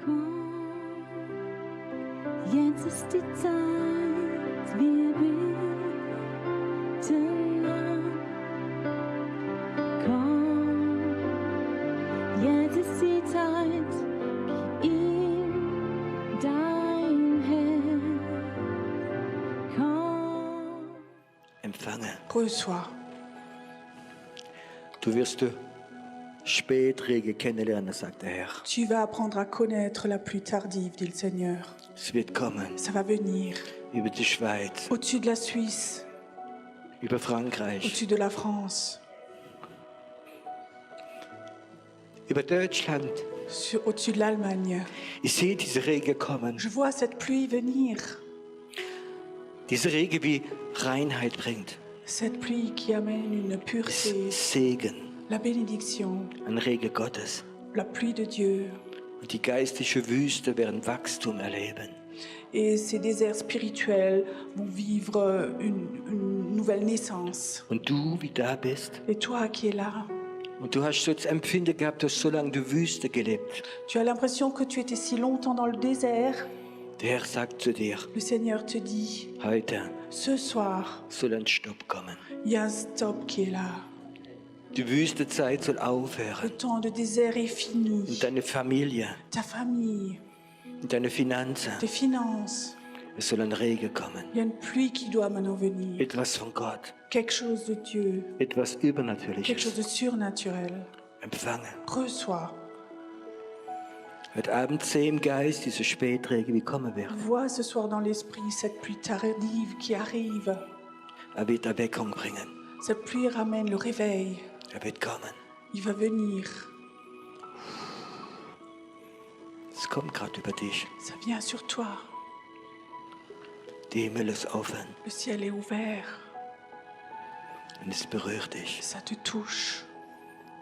Komm, jetzt ist die Zeit, wir beten an. Komm, jetzt ist die Zeit, gib ihm dein Herz. Komm. Empfange. Reçois. Du wirst du Spätregen kennenlernen, sagt der Herr. Tu vas apprendre à connaître la pluie tardive, dit le Seigneur. Es wird kommen Ça va venir über die Schweiz, au-dessus de la Suisse, über Frankreich, au-dessus de la France, über Deutschland. au-dessus de l'Allemagne. Ich sehe diese Regen kommen. Je vois cette pluie venir. Diese Regen, wie Reinheit bringt. Cette pluie qui amène une pureté, Segen, la bénédiction, ein Regen Gottes. la pluie de Dieu. Und die geistliche Wüste werden Wachstum erleben. Et ces déserts spirituels vont vivre une nouvelle naissance. Und du, wie da bist, Et toi qui es là, und du hast so das Empfinden gehabt, du hast so lange in der Wüste gelebt. tu as l'impression que tu étais si longtemps dans le désert. Der Herr sagt zu dir, Le Seigneur te dit, heute ce soir, soll ein Stopp kommen. il y a un stop qui est là. Die Wüstezeit soll Le aufhören. temps de désert est fini. Und deine Familie, Ta famille, und deine Finanzen, tes finances. es soll ein Regen kommen. Il y a une pluie qui doit maintenant venir. Etwas von Gott, Quelque chose de Dieu. etwas Quelque chose Übernatürliches. de surnaturel. Empfange. Reçois. Heute Abend sehe im Geist diese Spätregen, wie kommen wird. Vois ce soir dans l'esprit cette pluie tardive qui arrive. Er wird Erweckung bringen. Cette pluie ramène le réveil. Er wird kommen. Il va venir. Es kommt gerade über dich. Ça vient sur toi. Der Himmel ist offen Le ciel est ouvert. und es berührt dich. Ça te touche.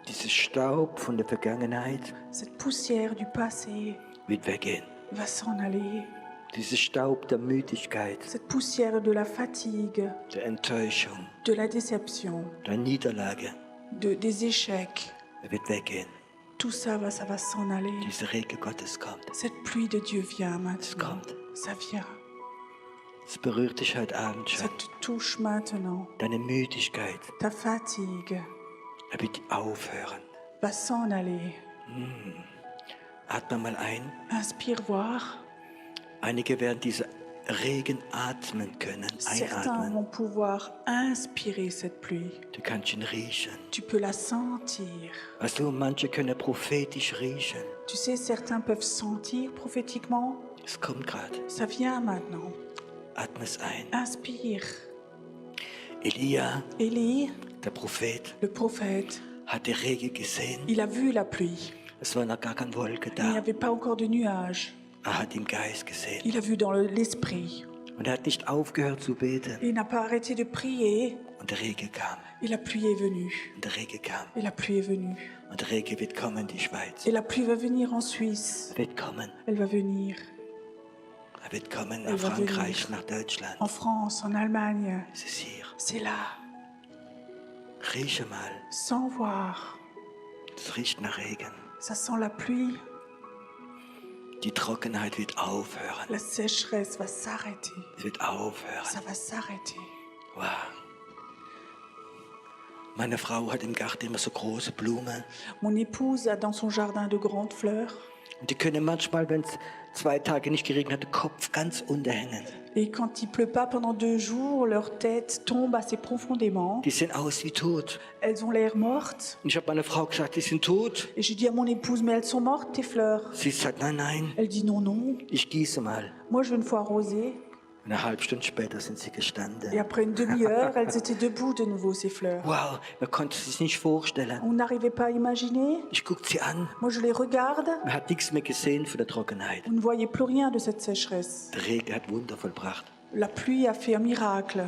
Dieses Staub von der Vergangenheit Cette poussière du passé wird weggehen. va s'en aller. Dieses Staub der Müdigkeit, Cette poussière de la fatigue, der Enttäuschung, de la déception, der Niederlage, des échecs, er wird weggehen. tout ça va s'en aller. Dieser Regen Gottes kommt. Cette pluie de Dieu vient Es maintenant. kommt. Ça vient. Es berührt dich heute Abend Ça schon. te touche maintenant. Deine Müdigkeit, Ta fatigue er wird aufhören. va s'en aller. Atme mal ein. Inspire voir. Einige werden diese Regen atmen können, Certains einatmen. vont pouvoir inspirer cette pluie. Du kannst ihn riechen. Tu peux la sentir. Weißt du, manche können prophetisch riechen. Tu sais, certains peuvent sentir prophétiquement. Es kommt gerade. Ça vient maintenant. Atme es ein. Inspire. Elia, Élie, der Prophet, le prophète, hat die Regen gesehen. il a vu la pluie. Es war noch gar keine Wolke Il n'y da. avait pas encore de nuages. Er hat im Geist gesehen. Il a vu dans l'esprit. Und er hat nicht aufgehört zu beten. Il n'a pas arrêté de prier. Und der Regen kam. Et la pluie est venue. Und der Regen kam. Et la pluie est venue. Und der Regen wird kommen in die Schweiz. Et la pluie va venir en Suisse. Er wird kommen. Elle va venir Er wird kommen Er nach va Frankreich, venir. nach Deutschland. en France, en Allemagne. Es ist hier. C'est là, Rieche mal. sans voir. Es riecht nach Regen. Ça sent la pluie. Die Trockenheit wird aufhören. La sécheresse va s'arrêter. Es wird aufhören. Ça va s'arrêter. Wow. Meine Frau hat im Garten immer so große Blumen. Mon épouse a dans son jardin de grandes fleurs. Und die können manchmal, wenn es 2 Tage nicht geregnet hat, den Kopf ganz unterhängen. Et quand il pleut pas pendant 2 jours, leur tête tombe assez profondément. Die sehen aus wie tot. Elles ont l'air mortes. Und ich habe meiner Frau gesagt, die sind tot. Et j'ai dit à mon épouse, mais elles sont mortes, tes fleurs. Sie sagt, nein, nein, Elle dit non, non. ich gieße mal. Moi, je veux une fois arroser. Und eine halbe Stunde später sind sie Et gestanden. après une demi-heure, elles étaient debout de nouveau, ces fleurs. Wow, man konnte es sich nicht vorstellen. On n'arrivait pas à imaginer. Ich gucke sie an. Moi, je les regarde. Man hat nichts mehr gesehen von der Trockenheit. Vous ne voyez plus rien de cette sécheresse. Der Regen hat Wunder vollbracht. La pluie a fait un miracle.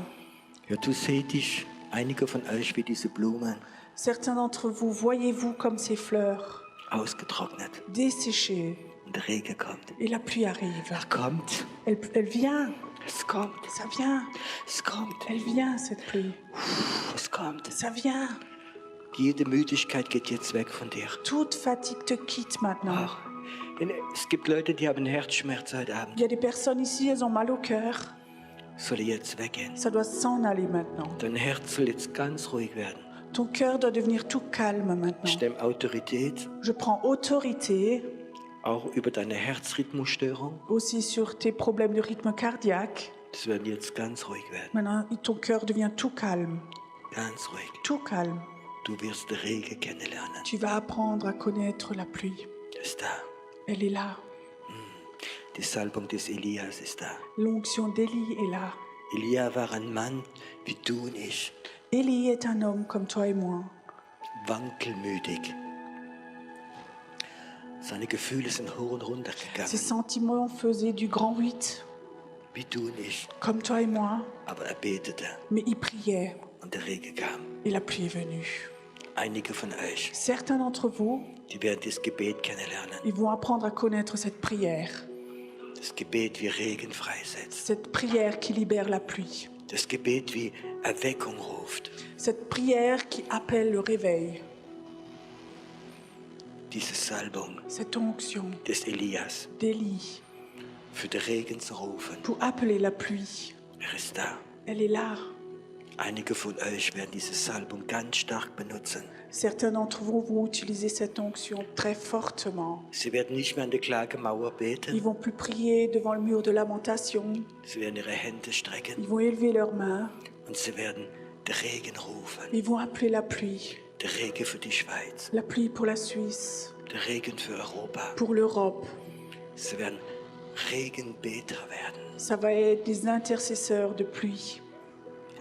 Ja, du seht dich, einige von euch wie diese Blumen, Certains d'entre vous, voyez-vous comme ces fleurs, ausgetrocknet. desséchées. Und der Regen kommt. Et la pluie arrive. Er kommt. Elle vient. Es kommt. Ça vient. Es kommt. Elle vient, cette pluie. Es kommt. Ça vient. Jede Müdigkeit geht jetzt weg von dir. Toute fatigue te quitte maintenant. Ach, Es gibt Leute, die haben Herzschmerz heute Abend. Il y a des personnes ici, elles ont mal au cœur. Soll jetzt weggehen. Ça doit s'en aller maintenant. Dein Herz soll jetzt ganz ruhig werden. Ton cœur doit devenir tout calme Ich maintenant. nehme Autorität Je prends autorité auch über deine Herzrhythmusstörung. aussi sur tes problèmes de rythme cardiaque. Das wird jetzt ganz ruhig werden. Maintenant, ton cœur devient tout calme. Ganz ruhig. Tout calme. Du wirst die Regen kennenlernen. Tu vas apprendre à connaître la pluie. Ist da. Elle est là. Die Salbung des Elias ist da. L'onction d'Élie est là. Elia war ein Mann wie du und ich. Élie est un homme comme toi et moi. Wankelmütig. Seine Gefühle sind hoch und runter Ses gegangen. sentiments faisaient du grand 8, Wie du und ich. comme toi et moi. Aber er betete Mais il priait und der Regen kam. et la pluie est venue. Einige von euch, Certains d'entre vous, die werden das Gebet kennenlernen. ils vont apprendre à connaître cette prière. Das Gebet wie Regen freisetzt. Cette prière qui libère la pluie. Das Gebet wie Erweckung ruft. Cette prière qui appelle le réveil. Diese Salbung Cette onction des Elias d'Élie für den Regen zu rufen. pour appeler la pluie. Er ist da. Elle est là. Einige von euch werden diese Salbung ganz stark benutzen. Certains d'entre vous vont utiliser cette onction très fortement. Sie werden nicht mehr an der Klagemauer Ils beten. vont plus prier devant le mur de lamentation. Sie werden ihre Hände strecken Ils vont élever leurs mains. und sie werden den Regen rufen. Ils vont appeler la pluie. Der Regen für die Schweiz. La pluie pour la Suisse, Der Regen für Europa. pour l'Europe. Sie werden Regenbeter werden. Ça va être des intercesseurs de pluie.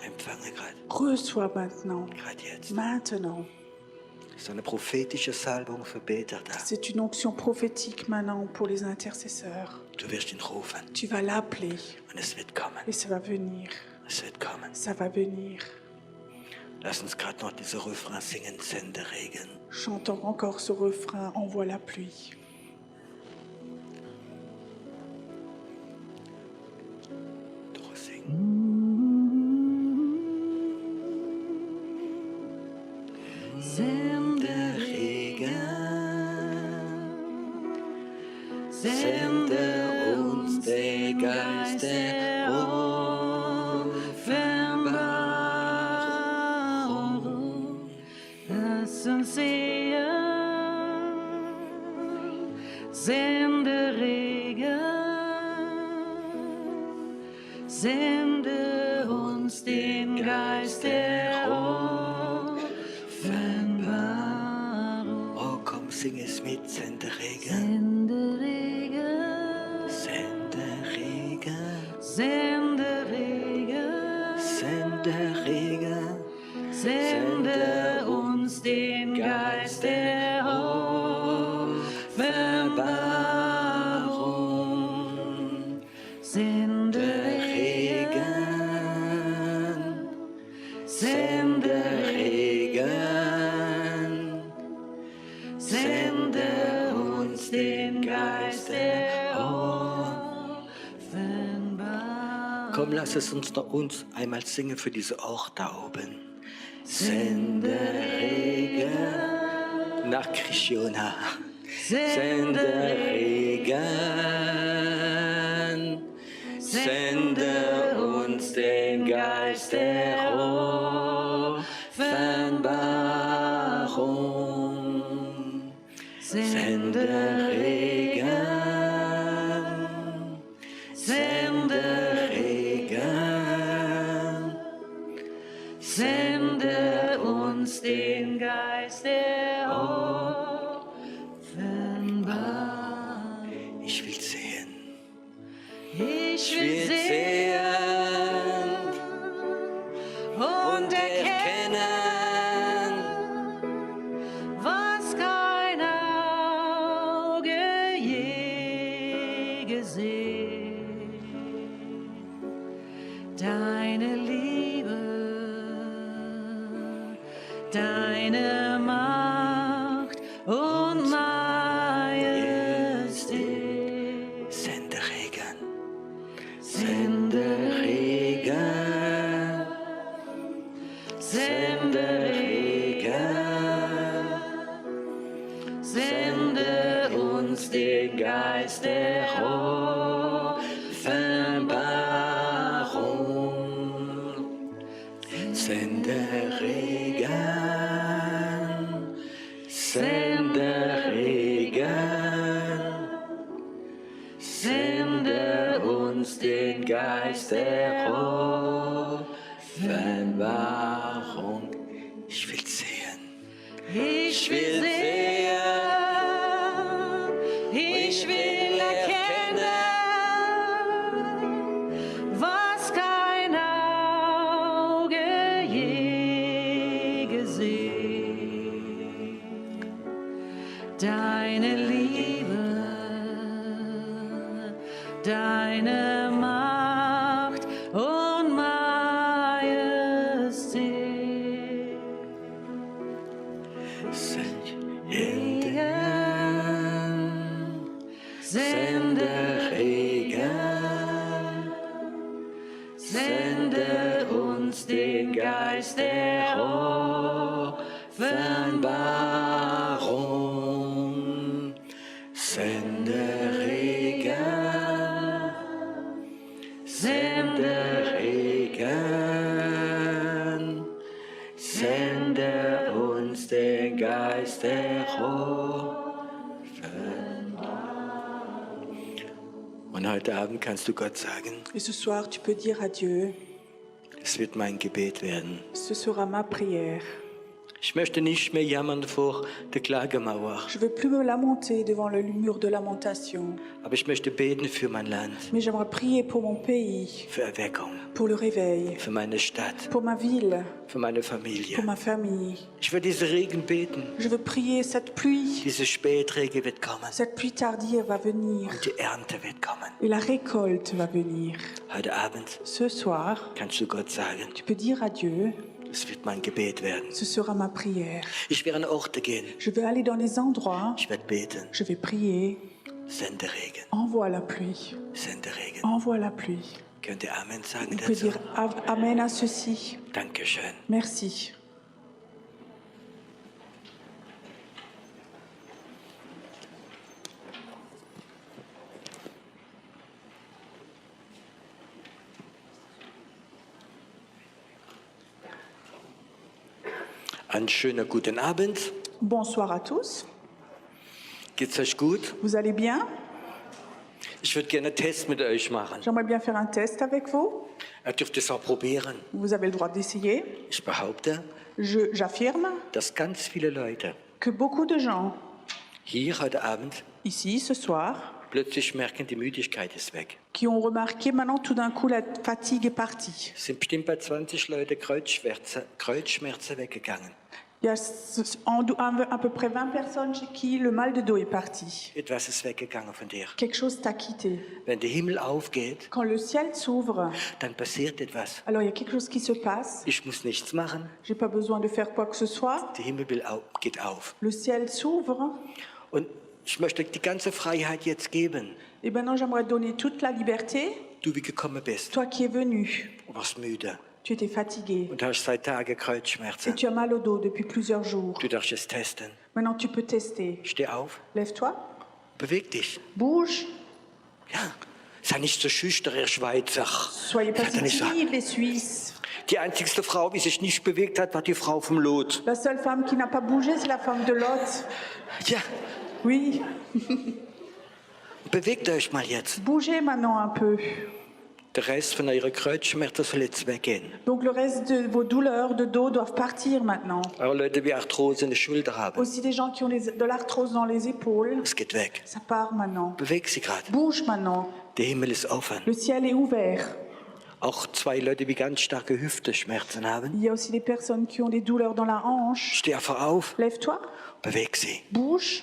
Empfange gerade. Reçois maintenant. Gerade jetzt. Maintenant. So eine prophetische Salbung für Beter da. C'est une onction prophétique maintenant pour les intercesseurs. Du wirst ihn rufen Tu vas l'appeler und es wird kommen. et ça va venir. Es wird kommen. Ça va venir. Lass uns gerade noch diese Refrain singen. Sende Regen. Chantons encore ce refrain, envoie la pluie. Durchsingen. Sende Regen. Sende uns der Geist der Offenbarung. Lass uns sehen, sende Regen, sende uns den Geist der Offenbarung. Oh, komm, sing es mit. Sende Regen. Sende Regen, Sende Regen. sende Regen, Sende Regen. sende uns den Geist der Offenbarung. Sende Regen, sende Regen, sende uns den Geist der Offenbarung. Komm, lass es uns noch uns einmal singen für diese Ort da oben. Sende Regen nach Krishona. Sende Regen. Sende uns den Geist der Offenbarung. Sende Regen. Sende Regen. Sende uns den Geist der Offenbarung. Ich will sehen. Ich will sehen und erkennen, was kein Auge je gesehen. Deine Liebe, deine Macht und Majestät. Sende Regen. Sende Regen, sende Regen, sende uns uns den Geist der Offenbarung. Sende Regen, sende Regen, sende uns den Geist der Offenbarung. Ich will sehen. Ich will sehen, ich will erkennen, was kein Auge je gesehen. Deine Liebe, deine Macht und Majestät. Sende Regen, sende uns den Geist der Offenbarung. Sende Regen, sende Regen, sende uns den Geist der Offenbarung. Und heute Abend kannst du Gott sagen, Et ce soir, tu peux dire à Dieu, es wird mein Gebet werden. ce sera ma prière. Ich möchte nicht mehr jammern vor der Klagemauer, Je ne veux plus me lamenter devant le mur de lamentation, aber ich möchte beten für mein Land, mais j'aimerais prier pour mon pays, für Erweckung, pour le réveil, für meine Stadt, pour ma ville, für meine pour Familie. ma famille. Ich will diese Regen beten. Je veux prier cette pluie. Diese Spätregen wird kommen Cette pluie tardive va venir und die Ernte wird kommen. et la récolte va venir. Heute Abend Ce soir, kannst du Gott sagen, tu peux dire à Dieu, es wird mein Gebet werden. ce sera ma prière. Ich werde an Orte gehen. Je vais aller dans les endroits, Ich werde beten. je vais prier. Sende Regen, Envoie la pluie, sende Regen. envoie la pluie. Könnt ihr Amen sagen On peut dazu? dire Amen à ceci. Dankeschön. Merci. Einen schönen guten Abend. Bonsoir à tous. Geht's euch gut? Vous allez bien? Ich würde gerne einen Test mit euch machen. J'aimerais bien faire un test avec vous. Ihr dürft es auch probieren. Vous avez le droit d'essayer. Ich behaupte, J'affirme dass ganz viele Leute que beaucoup de gens, hier heute Abend ici, ce soir, plötzlich merken, die Müdigkeit ist weg. qui ont remarqué maintenant tout d'un coup la fatigue est partie. Es sind bestimmt bei 20 Leute Kreuzschmerzen weggegangen. Il y a à peu près 20 personnes chez qui le mal de dos est parti. Etwas ist weggegangen von dir. Quelque chose t'a quitté. Wenn der Himmel aufgeht, Quand le ciel s'ouvre, dann passiert etwas. alors il y a quelque chose qui se passe. Ich muss nichts machen. J'ai pas besoin de faire quoi que ce soit. Der Himmel geht auf. Le ciel s'ouvre. Und ich möchte die ganze Freiheit jetzt geben. Et maintenant, j'aimerais donner toute la liberté. Du wie gekommen bist, Toi qui es venu, du warst müde tu étais fatigué und hast seit Tagen et Kreuzschmerzen. tu as mal au dos depuis plusieurs jours. Du darfst es testen. Maintenant, tu peux tester. Steh auf, Lève-toi, beweg dich. bouge. Ja, sei nicht so schüchtern, ihr Schweizer. Soyez pas Seid si ihr nicht so. timides, les Suisses. Die einzigste Frau, die sich nicht bewegt hat, war die Frau vom Lot. La seule femme qui n'a pas bougé, c'est la femme de Lot. Ja, Oui, bewegt euch mal jetzt. bougez maintenant un peu. Der Rest von euren Kreuzschmerzen soll jetzt weggehen. Donc le reste de vos douleurs de dos doivent partir maintenant. Auch Leute, die Arthrose in der Schulter haben, Aussi des gens qui ont de l'arthrose dans les épaules, es geht weg. ça part maintenant. Beweg sie gerade. Bouge maintenant. Der Himmel ist offen. Le ciel est ouvert. Auch 2 Leute, die ganz starke Hüfteschmerzen haben. Il y a aussi des personnes qui ont des douleurs dans la hanche. Steh einfach auf, Lève-toi, beweg sie. bouge.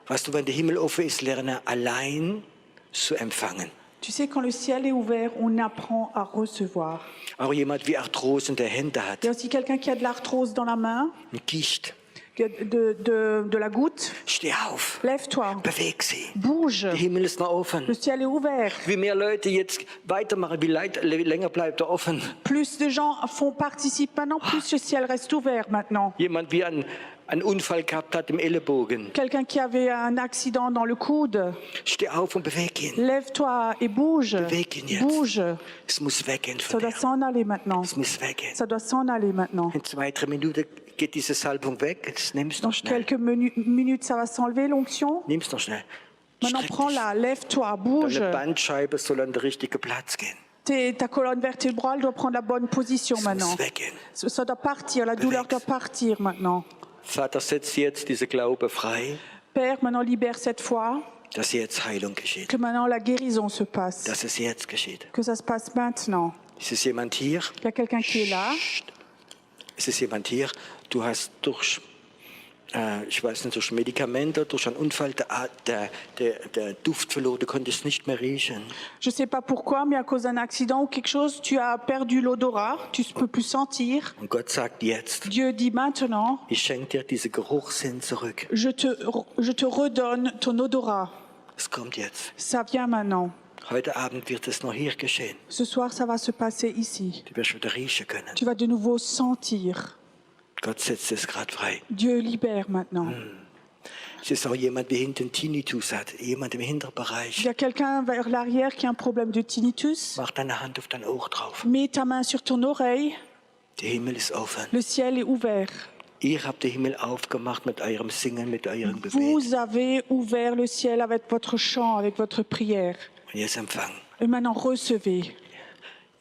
Weißt du, wenn der Himmel offen ist, lerne allein zu empfangen. Tu sais, quand le ciel est ouvert, on apprend à recevoir. Auch jemand wie Arthrose in der Hände hat, Il y a aussi quelqu'un qui a de l'arthrose dans la main, ein Gicht. qui a de la goutte. Steh auf, Lève-toi, beweg sie. bouge. Der Himmel ist noch Le offen. ciel est ouvert. Wie mehr Leute jetzt weitermachen, wie länger bleibt er offen. Plus de gens participent maintenant, plus le ciel reste ouvert maintenant. Jemand wie ein einen Unfall gehabt hat im Ellenbogen. Quelqu'un qui avait un accident dans le coude, Steh auf und beweg ihn. lève-toi et bouge. Beweg ihn jetzt. Bouge. Es muss weggehen Ça von doit dir. s'en aller maintenant. Es muss weggehen. Ça doit s'en aller maintenant. In 2-3 Minuten geht diese Salbung weg. Jetzt nimm's noch Dans schnell. quelques minutes, ça va s'enlever l'onction. Nimm's noch schnell. Maintenant, Streck dich. prends-la, lève-toi, bouge. Deine Bandscheibe soll an den richtigen Platz gehen. Ta colonne vertébrale doit prendre la bonne position Es maintenant. muss weggehen. Ça doit partir, la douleur doit partir maintenant. Vater, setz jetzt diese Glaube frei, Père, maintenant libère cette foi, dass jetzt Heilung geschieht. que maintenant la guérison se passe, Dass es jetzt geschieht. que ça se passe maintenant. Ist es jemand hier? Il y a quelqu'un qui est là. Ist es jemand hier? Du hast durch, ich weiß nicht, durch Medikamente, durch einen Unfall der Duft verloren, du konntest nicht mehr riechen. Je ne sais pas pourquoi, mais à cause d'un accident ou quelque chose, tu as perdu l'odorat, tu ne peux plus sentir. Und Gott sagt jetzt, Dieu dit maintenant, ich schenke dir diese Geruchssinn zurück. je te redonne ton odorat. Es kommt jetzt. Ça vient maintenant. Heute Abend wird es noch hier geschehen. Ce soir, ça va se passer ici. Du wirst wieder riechen können. Tu vas de nouveau sentir. Gott setzt es gerade frei. Dieu libère maintenant. Es ist auch jemand, der hinten Tinnitus hat, jemand im Il Hinterbereich. y a quelqu'un vers l'arrière qui a un problème de tinnitus. Mach deine Hand auf dein Ohr drauf. Mets ta main sur ton oreille. Der Himmel ist offen. Le ciel est ouvert. Ihr habt den Himmel aufgemacht mit eurem Singen, mit eurem Gebet. Vous avez ouvert le ciel avec votre chant, avec votre prière. Und jetzt empfangen. Et maintenant, recevez.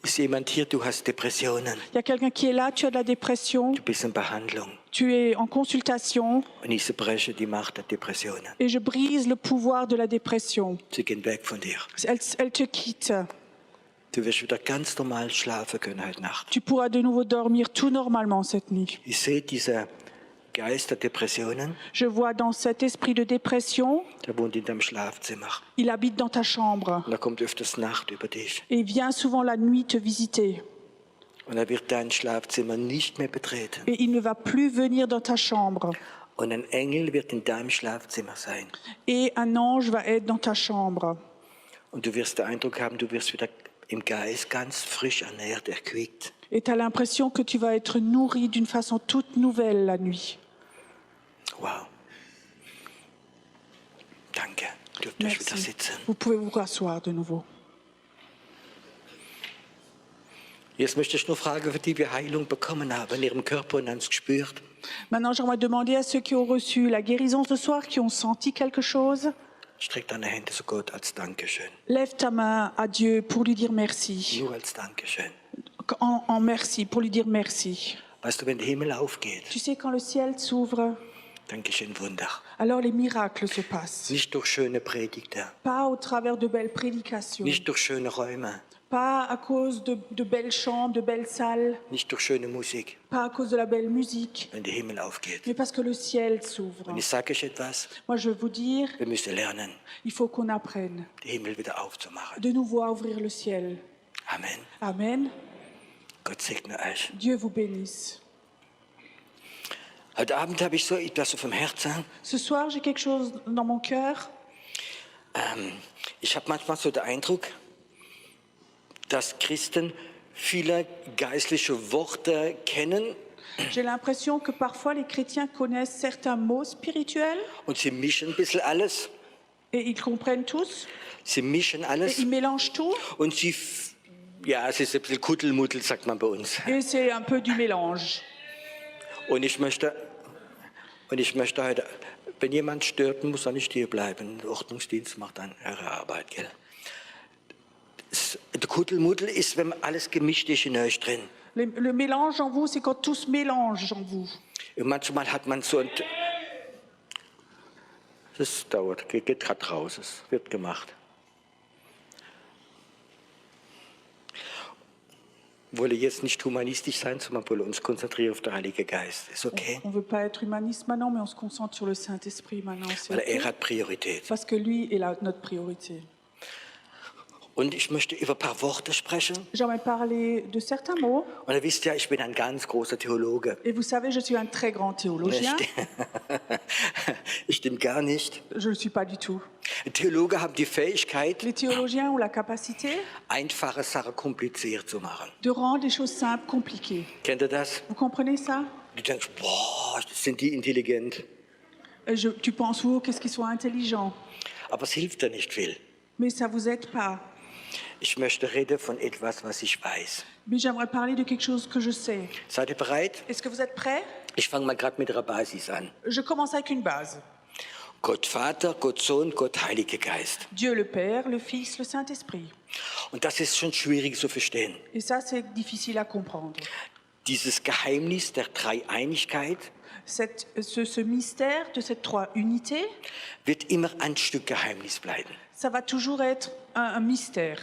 Ist jemand hier, du hast Depressionen, Il y a quelqu'un qui est là, tu as de la dépression, du bist in Behandlung. tu es en consultation Und ich zerbreche die Macht der Depressionen. et je brise le pouvoir de la dépression. Sie gehen weg von dir. Elle te quitte. Du wirst wieder ganz normal schlafen können heute Nacht. Tu pourras de nouveau dormir tout normalement cette nuit. Ich sehe diese Geist der Depressionen, Je vois dans cet esprit de dépression, der wohnt in deinem Schlafzimmer. il habite dans ta chambre Und er kommt öfters Nacht über dich. et vient souvent la nuit te visiter. Und er wird dein Schlafzimmer nicht mehr betreten. Et il ne va plus venir dans ta chambre. Und ein Engel wird in deinem Schlafzimmer sein. Et un ange va être dans ta chambre. Und du wirst den Eindruck haben, du wirst wieder im Geist ganz frisch ernährt, erquickt. Et tu as l'impression que tu vas être nourri d'une façon toute nouvelle la nuit. Wow. Danke. Dürft euch wieder Merci. sitzen. Vous pouvez vous rasseoir de nouveau. Jetzt möchte ich nur fragen, für die wir Heilung bekommen haben in ihrem Körper und haben es gespürt. Maintenant, j'aimerais demander à ceux qui ont reçu la guérison ce soir, qui ont senti quelque chose, Streck deine Hände zu Gott als Dankeschön. lève ta main à Dieu pour lui dire merci. Nur als Dankeschön. En merci, pour lui dire merci. Weißt du, wenn der Himmel aufgeht, Tu sais, quand le ciel s'ouvre, dann geschehen Wunder. alors les miracles se passent. Nicht durch schöne Predigten, Pas au travers de belles prédications, nicht durch schöne Räume, pas à cause de belles chambres, de belles salles, nicht durch schöne Musik, pas à cause de la belle musique, wenn der Himmel aufgeht. mais parce que le ciel s'ouvre. Und ich sage euch etwas, Moi, je veux vous dire, wir müssen lernen, il faut qu'on apprenne den Himmel wieder aufzumachen. de nouveau à ouvrir le ciel. Amen. Amen. Gott segne euch. Dieu vous bénisse. Heute Abend habe ich so etwas auf dem Herzen. Ce soir, j'ai quelque chose dans mon cœur. Ich habe manchmal so den Eindruck, dass Christen viele geistliche Worte kennen J'ai l'impression que parfois les chrétiens connaissent certains mots spirituels und sie mischen ein bisschen alles. et ils comprennent tous Sie mischen et alles ils mélangent tout und ja, es ist ein bisschen Kuddelmuddel, sagt man bei uns. et c'est un peu du mélange. Und ich möchte heute, wenn jemand stört, muss er nicht hier bleiben. Der Ordnungsdienst macht dann ihre Arbeit, gell? Der Kuddelmuddel ist, wenn alles gemischt ist in euch drin. Le mélange en vous, c'est quand tout se mélange en vous. Und manchmal hat man so ein... Das dauert, geht gerade raus, es wird gemacht. Wir wollen jetzt nicht humanistisch sein, sondern wir wollen uns konzentrieren auf den Heiligen Geist. Ist okay? On ne veut pas être humaniste maintenant, mais on se concentre sur le Saint-Esprit maintenant. C'est Weil ok. hat Priorität. Parce que lui est notre priorité. Und ich möchte über ein paar Worte sprechen. J'aimerais parler de certains mots. Und ihr wisst ja, ich bin ein ganz großer Theologe. Et vous savez, je suis un très grand théologien. Stimmt gar nicht. Je ne le suis pas du tout. Theologen haben die Fähigkeit, Les théologiens ont la capacité einfache Sachen kompliziert zu machen. de rendre les choses simples compliquées. Kennt ihr das? Vous comprenez ça? Du denkst, boah, sind die intelligent. Tu penses, oh, qu'est-ce qu'ils sont intelligents. Aber es hilft dir nicht viel. Mais ça ne vous aide pas. Ich möchte reden von etwas, was ich weiß. Mais j'aimerais parler de quelque chose que je sais. Seid ihr bereit? Est-ce que vous êtes prêts? Ich fange mal gerade mit der Basis an. Je commence avec une base. Gott Vater, Gott Sohn, Gott Heiliger Geist. Dieu le Père, le Fils, le Saint-Esprit. Und das ist schon schwierig zu verstehen. Et ça, c'est difficile à comprendre. Dieses Geheimnis der Dreieinigkeit Ce mystère de cette trois unités, wird immer ein Stück Geheimnis bleiben. ça va toujours être un mystère.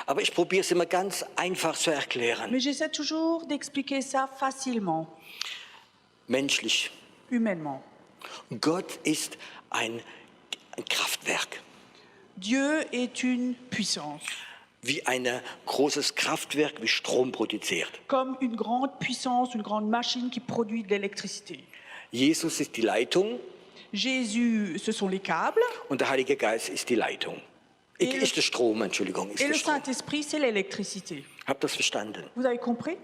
Aber ich probiere es immer ganz einfach zu erklären. Mais j'essaie toujours d'expliquer ça facilement, Menschlich. humainement. Gott ist ein Kraftwerk. Dieu est une puissance, Wie ein großes Kraftwerk, wie Strom produziert. comme une grande puissance, une grande machine qui produit de l'électricité. Jesus ist die Leitung Jésus, ce sont les câbles, und der Heilige Geist ist die Leitung. Ist der Strom, Entschuldigung, ist et der le Strom. Saint-Esprit, c'est l'électricité. Habt ihr das verstanden? Vous avez compris?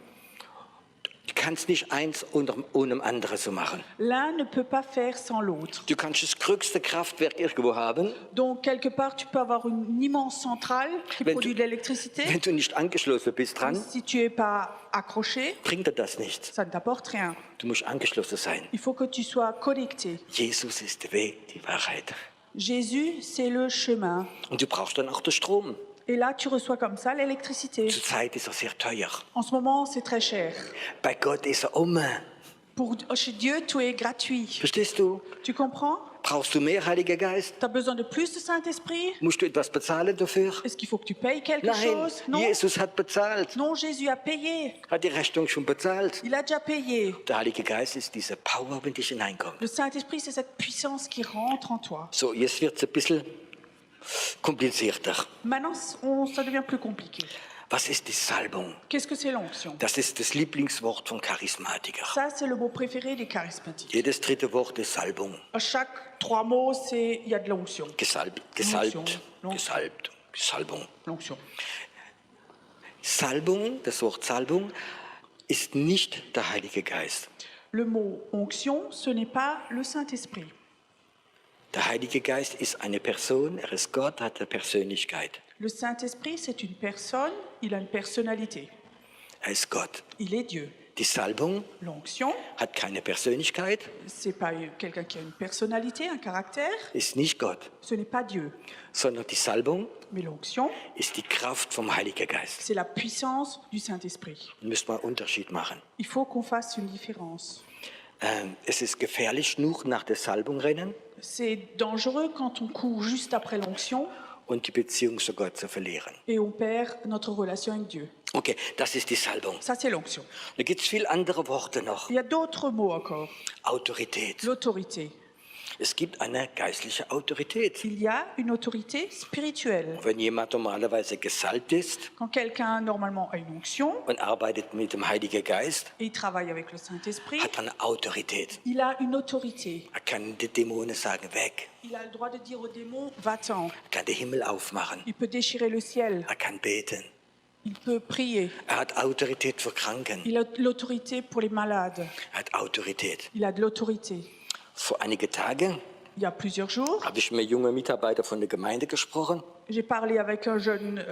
Du kannst nicht eins ohne dem anderen so machen. L'un ne peut pas faire sans l'autre. Du kannst das größte Kraftwerk irgendwo haben, Donc, quelque part, tu peux avoir une immense centrale qui Wenn produit du- de l'électricité. wenn du nicht angeschlossen bist dran, Si tu n'es pas accroché, bringt dir das nichts. ça ne t'apporte rien. Du musst angeschlossen sein. Il faut que tu sois connecté. Jesus ist der Weg, die Wahrheit. Jésus, c'est le chemin. Und du brauchst dann auch den Strom. Et là, tu reçois comme ça l'électricité. Zurzeit ist er sehr teuer. En ce moment, c'est très cher. Bei Gott ist er Chez Dieu, tout est gratuit. Verstehst du? Tu comprends? Brauchst du mehr Heiliger Geist? Tu as besoin de plus de Saint-Esprit? Musst du etwas bezahlen dafür? Est-ce qu'il faut que tu payes quelque Nein, chose? Non. Jesus hat bezahlt. Non, Jésus a payé. Hat die Rechnung schon bezahlt. Il a déjà payé. Der Heilige Geist ist diese Power, wenn dich hineinkommt. Le Saint-Esprit, c'est cette puissance qui rentre en toi. So, jetzt wird es ein bisschen komplizierter. Maintenant, ça devient plus compliqué. Was ist die Salbung? Qu'est-ce que c'est l'onction? Das ist das Lieblingswort von Charismatiker. Ça, c'est le mot préféré des charismatiques. Jedes dritte Wort ist Salbung. À chaque 3 mots, il y a de l'onction. Gesalbt, L'onction. gesalbt, Salbung. L'onction. Salbung, das Wort Salbung, ist nicht der Heilige Geist. Le mot onction, ce n'est pas le Saint-Esprit. Der Heilige Geist ist eine Person, er ist Gott, hat eine Persönlichkeit. Le Saint-Esprit, c'est une personne, il a une personnalité. Er ist Gott. Il est Dieu. Die Salbung L'onction, hat keine Persönlichkeit, c'est pas quelqu'un qui a une personnalité, un caractère, ist nicht Gott, ce n'est pas Dieu. sondern die Salbung Mais l'onction, ist die Kraft vom Heiligen Geist. c'est la puissance du Saint-Esprit. Da müssen wir einen Unterschied machen. Il faut qu'on fasse une différence. Es ist gefährlich, nur nach der Salbung rennen C'est dangereux quand on court juste après l'onction und die Beziehung zu Gott zu verlieren. et on perd notre relation avec Dieu. Okay, das ist die Salbung. Ça, c'est l'onction. Da gibt es viele andere Worte noch. Il y a d'autres mots encore. Autorität. L'autorité. Es gibt eine geistliche Autorität. Il y a une autorité spirituelle. Wenn jemand normalerweise gesalbt ist Quand quelqu'un, normalement, a une onction und arbeitet mit dem Heiligen Geist, et il travaille avec le Saint-Esprit, hat er eine Autorität. il a une autorité. Er kann die Dämonen sagen, weg. Il a le droit de dire aux démons, va-t'en. Er kann den Himmel aufmachen. Il peut déchirer le ciel. Er kann beten. Il peut prier. Er hat Autorität für Kranken. Il a l'autorité pour les malades. Er hat Autorität. Il a de l'autorité. Vor einigen Tagen Il y a plusieurs jours, habe ich mit jungen Mitarbeitern von der Gemeinde gesprochen. j'ai parlé avec un jeune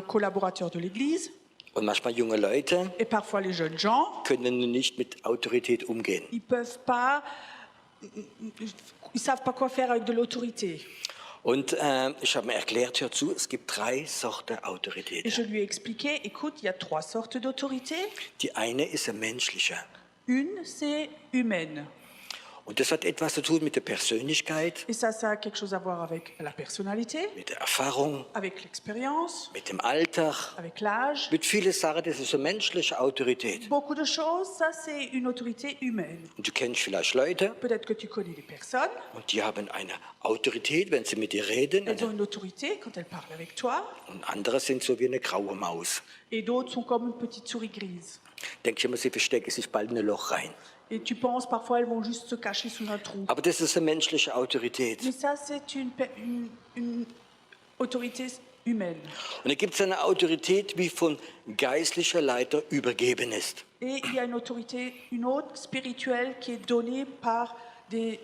collaborateur de l'Église Und manchmal junge Leute et parfois les jeunes gens, können nicht mit Autorität umgehen. ils peuvent pas, ils savent pas quoi faire avec de l'autorité. Und ich habe mir erklärt, hör zu, es gibt 3 Sorten Et Autorität. je lui ai expliqué, écoute, il y a 3 sortes d'autorité. Die eine ist eine menschliche. Une, c'est humaine. Und das hat etwas zu tun mit der Persönlichkeit, Et ça a quelque chose à voir avec la personnalité, mit der Erfahrung, avec l'expérience, mit dem Alter, avec l'âge. mit vielen Sachen. Das ist eine menschliche Autorität. Beaucoup de choses, ça c'est une autorité humaine. Und du kennst vielleicht Leute, Peut-être que tu connais des personnes, und die haben eine Autorität, wenn sie mit dir reden. elles ont une autorité quand elles parlent avec toi, Und andere sind so wie eine graue Maus. et d'autres sont comme une petite souris grise. Denke ich immer, sie verstecken sich bald in ein Loch rein. Et tu penses parfois elles vont juste se cacher sous un trou. Aber das ist eine menschliche Autorität. Mais ça c'est une autorité humaine. Und da gibt es eine Autorität, wie von geistlicher Leiter übergeben ist. Et il y a une autorité, une autre spirituelle qui est donnée par des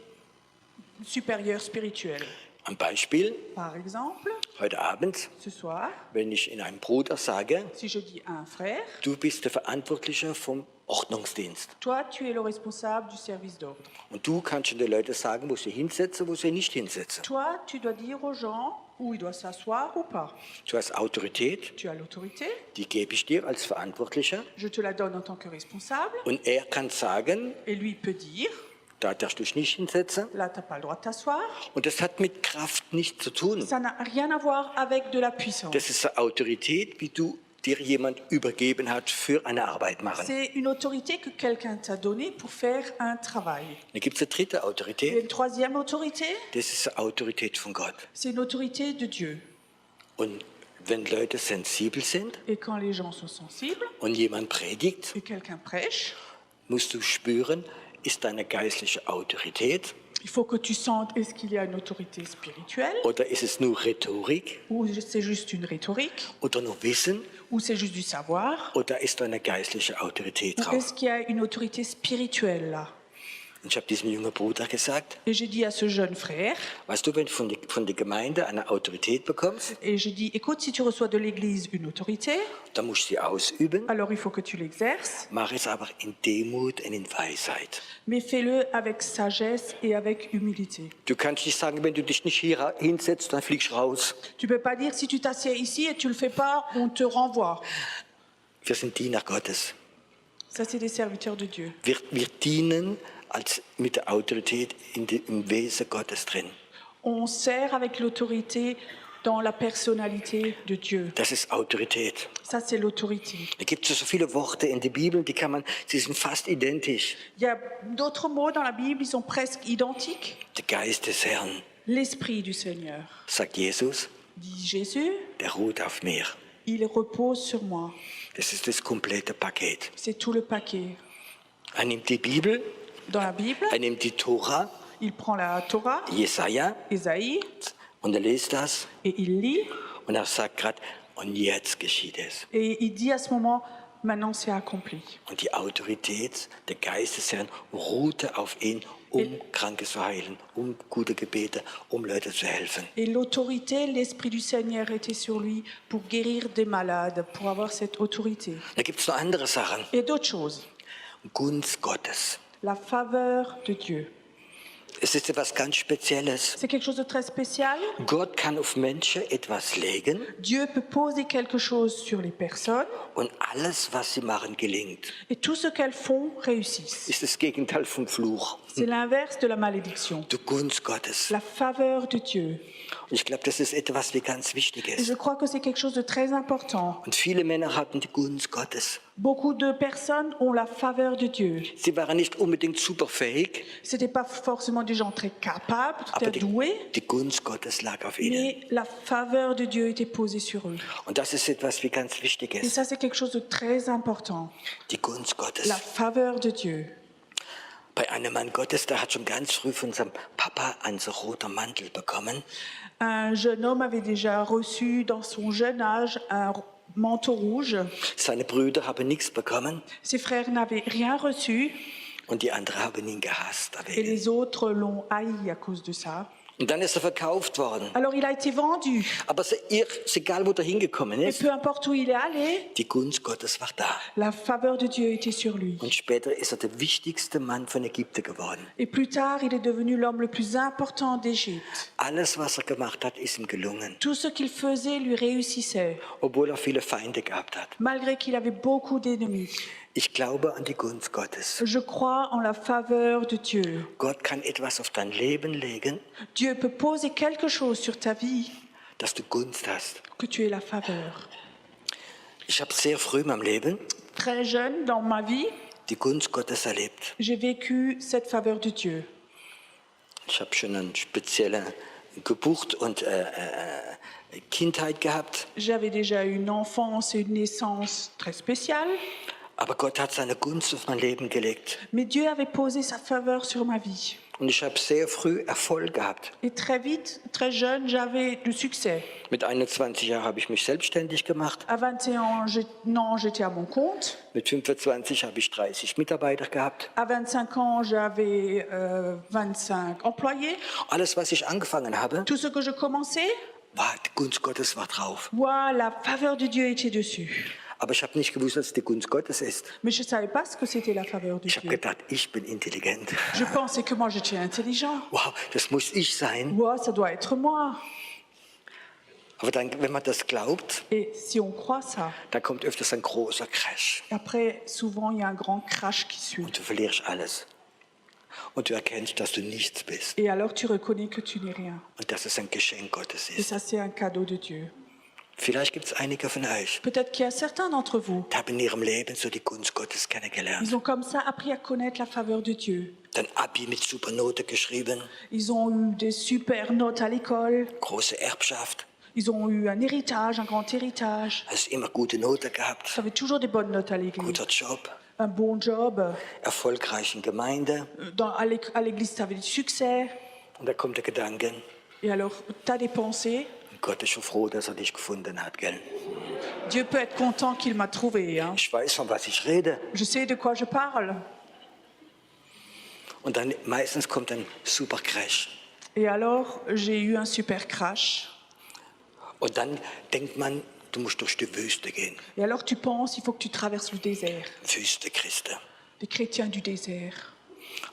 supérieurs spirituels. Ein Beispiel, Par exemple, heute Abend, ce soir, wenn ich in einem Bruder sage, si je dis à un frère, du bist der Verantwortliche vom Ordnungsdienst. toi, tu es le responsable du service d'ordre. Und du kannst den Leuten sagen, wo sie hinsetzen, wo sie nicht hinsetzen. Toi, tu dois dire aux gens où ils doivent s'asseoir ou pas. Du hast Autorität, Tu as l'autorité, die gebe ich dir als Verantwortlicher. je te la donne en tant que responsable, Und er kann sagen, et lui peut dire, da darfst du dich nicht hinsetzen. là, tu n'as pas le droit de t'asseoir. Und das hat mit Kraft nichts zu tun. Ça n'a rien à voir avec de la puissance. Das ist eine Autorität, wie du dir jemand übergeben hat für eine Arbeit machen. C'est une autorité que quelqu'un t'a donnée pour faire un travail. Da gibt es eine dritte Il y a Autorität, une troisième autorité, das ist eine Autorität von Gott. c'est une autorité de Dieu. Und wenn Leute sensibel sind Et quand les gens sont sensibles und jemand predigt, et quelqu'un prêche, musst du spüren, ist deine geistliche Autorität il faut que tu sentes est-ce qu'il y a une autorité spirituelle oder ist es nur Rhetorik ou c'est juste une rhétorique oder nur Wissen ou c'est juste du savoir oder ist da eine geistliche Autorität ou drauf? est-ce qu'il y a une autorité spirituelle là? Und ich habe diesem jungen Bruder gesagt, Et j'ai dit à ce jeune frère, weißt du, wenn du von der Gemeinde eine Autorität bekommst, et j'ai dit, écoute, si tu reçois de l'Église une autorité, dann musst du sie ausüben. alors il faut que tu l'exerces, Mach es aber in Demut und in Weisheit. mais fais-le avec sagesse et avec humilité. Du kannst nicht sagen, wenn du dich nicht hier hinsetzt, dann fliegst du raus. Tu peux pas dire si tu t'assieds ici et tu le fais pas, on te renvoie. Wir sind Diener Gottes. Ça, c'est des serviteurs de Dieu. Wir dienen mit der Autorität im Wesen Gottes drin. On sert avec l'autorité dans la personnalité de Dieu. Das ist Autorität. Ça, c'est l'autorité. Da gibt es so viele Worte in der Bibel, sie sind fast identisch. Il y a d'autres mots dans la Bible, ils sont presque identiques. Der Geist des Herrn, L'Esprit du Seigneur, sagt Jesus, dit Jésus, der ruht auf mir. il repose sur moi. Das ist das komplette Paket. C'est tout le paquet. Er nimmt die Bibel, Dans la Bible, er nimmt die Tora, il prend la Torah, Jesaja, Ésaïe, und er liest das et il lit, und er sagt gerade, und jetzt geschieht es. et il dit à ce moment, maintenant c'est accompli. Und die Autorität der Geist des Herrn ruhte auf ihn, Kranke zu heilen, gute Gebete, Leute zu helfen. Et l'autorité, l'Esprit du Seigneur était sur lui pour guérir des malades, pour avoir cette autorité. Da gibt es noch andere Sachen. Et d'autres choses. Gunst Gottes. La faveur de Dieu. Es ist etwas ganz Spezielles. C'est quelque chose de très spécial. Gott kann auf Menschen etwas legen Dieu peut poser quelque chose sur les personnes und alles, was sie machen, gelingt. et tout ce qu'elles font réussissent. Ist das Gegenteil vom Fluch. C'est l'inverse de la malédiction. Die Gunst Gottes. La faveur de Dieu. Und ich glaube, das ist etwas, wie ganz wichtig Et je ist. crois que c'est quelque chose de très important. Und viele Männer hatten die Gunst Gottes. Beaucoup de personnes ont la faveur de Dieu. Sie waren nicht unbedingt superfähig, Ce n'étaient pas forcément des gens très capables, aber très doués, die Gunst Gottes lag auf ihnen. mais la faveur de Dieu était posée sur eux. Und das ist etwas, wie ganz wichtig Et ist. ça, c'est quelque chose de très important. Die Gunst Gottes. La faveur de Dieu. Bei einem Mann Gottes, der hat schon ganz früh von seinem Papa einen so roten Mantel bekommen. Un jeune homme avait déjà reçu dans son jeune âge un manteau rouge. Seine Brüder haben nichts bekommen Ses frères n'avaient rien reçu und die anderen haben ihn gehasst. et les autres l'ont haï à cause de ça. Und dann ist er verkauft worden. Alors il a été vendu. Aber egal, wo er hingekommen Et ist, peu importe où il est allé, die Gunst Gottes war da. la faveur de Dieu était sur lui. Und später ist er der wichtigste Mann von Ägypten geworden. Et plus tard, il est devenu l'homme le plus important d'Égypte. Alles, was er gemacht hat, ist ihm gelungen. Tout ce qu'il faisait lui réussissait, Obwohl er viele Feinde gehabt hat. malgré qu'il avait beaucoup d'ennemis. Ich glaube an die Gunst Gottes. Je crois en la faveur de Dieu. Gott kann etwas auf dein Leben legen, Dieu peut poser quelque chose sur ta vie, dass du Gunst hast. que tu aies la faveur. Ich habe sehr früh in meinem Leben Très jeune dans ma vie, die Gunst Gottes erlebt. j'ai vécu cette faveur de Dieu. Ich habe schon eine spezielle Geburt und Kindheit gehabt. J'avais déjà une enfance et une naissance très spéciale, Aber Gott hat seine Gunst auf mein Leben gelegt. mais Dieu avait posé sa faveur sur ma vie. Und ich habe sehr früh Erfolg gehabt. Et très vite, très jeune, j'avais du succès. Mit 21 Jahren habe ich mich selbstständig gemacht. À 21 ans, j'étais à mon compte. Mit 25 habe ich 30 Mitarbeiter gehabt. À 25 ans, j'avais 25 employés. Alles, was ich angefangen habe, Tout ce que je commençais, die Gunst Gottes war drauf. la faveur de Dieu était dessus. Aber ich habe nicht gewusst, dass es die Gunst Gottes ist. Mais je ne savais pas ce que c'était la faveur de Ich habe Dieu. gedacht, ich bin intelligent. Je pensais que moi, j'étais intelligent. Wow, das muss ich sein. Ouais, ça doit être moi. Aber dann, wenn man das glaubt, Et si on croit ça, dann kommt öfters ein großer Crash. après, souvent, il y a un grand crash qui suit. Und du verlierst alles. Und du erkennst, dass du nichts bist. Et alors, tu reconnais que tu n'es rien. Und dass es ein Geschenk Gottes Et ist. ça, c'est un cadeau de Dieu. Vielleicht gibt es einige von euch, Peut-être qu'il y a certains d'entre vous, die haben in ihrem Leben so die Gunst Gottes kennengelernt. ils ont comme ça appris à connaître la faveur de Dieu. Dann Abi mit Supernote geschrieben, Ils ont eu des super notes à l'école. große Erbschaft, Ils ont eu un héritage, un grand héritage. hast immer gute Note Ils gehabt, avaient toujours des bonnes notes à l'église. guter Job, Un bon job. erfolgreichen Gemeinde. À l'église, tu avais du succès. Und da kommt der Gedanke, Et alors, tu as des pensées. Gott ist schon froh, dass er dich gefunden hat, gell? Dieu peut être content qu'il m'a trouvé. Hein. Ich weiß, von was ich rede. Je sais de quoi je parle. Und dann meistens kommt ein super Crash. Et alors, j'ai eu un super crash. Und dann denkt man, du musst durch die Wüste gehen. Et alors, tu penses, il faut que tu traverses le désert. Wüste Christen. Les chrétiens du désert.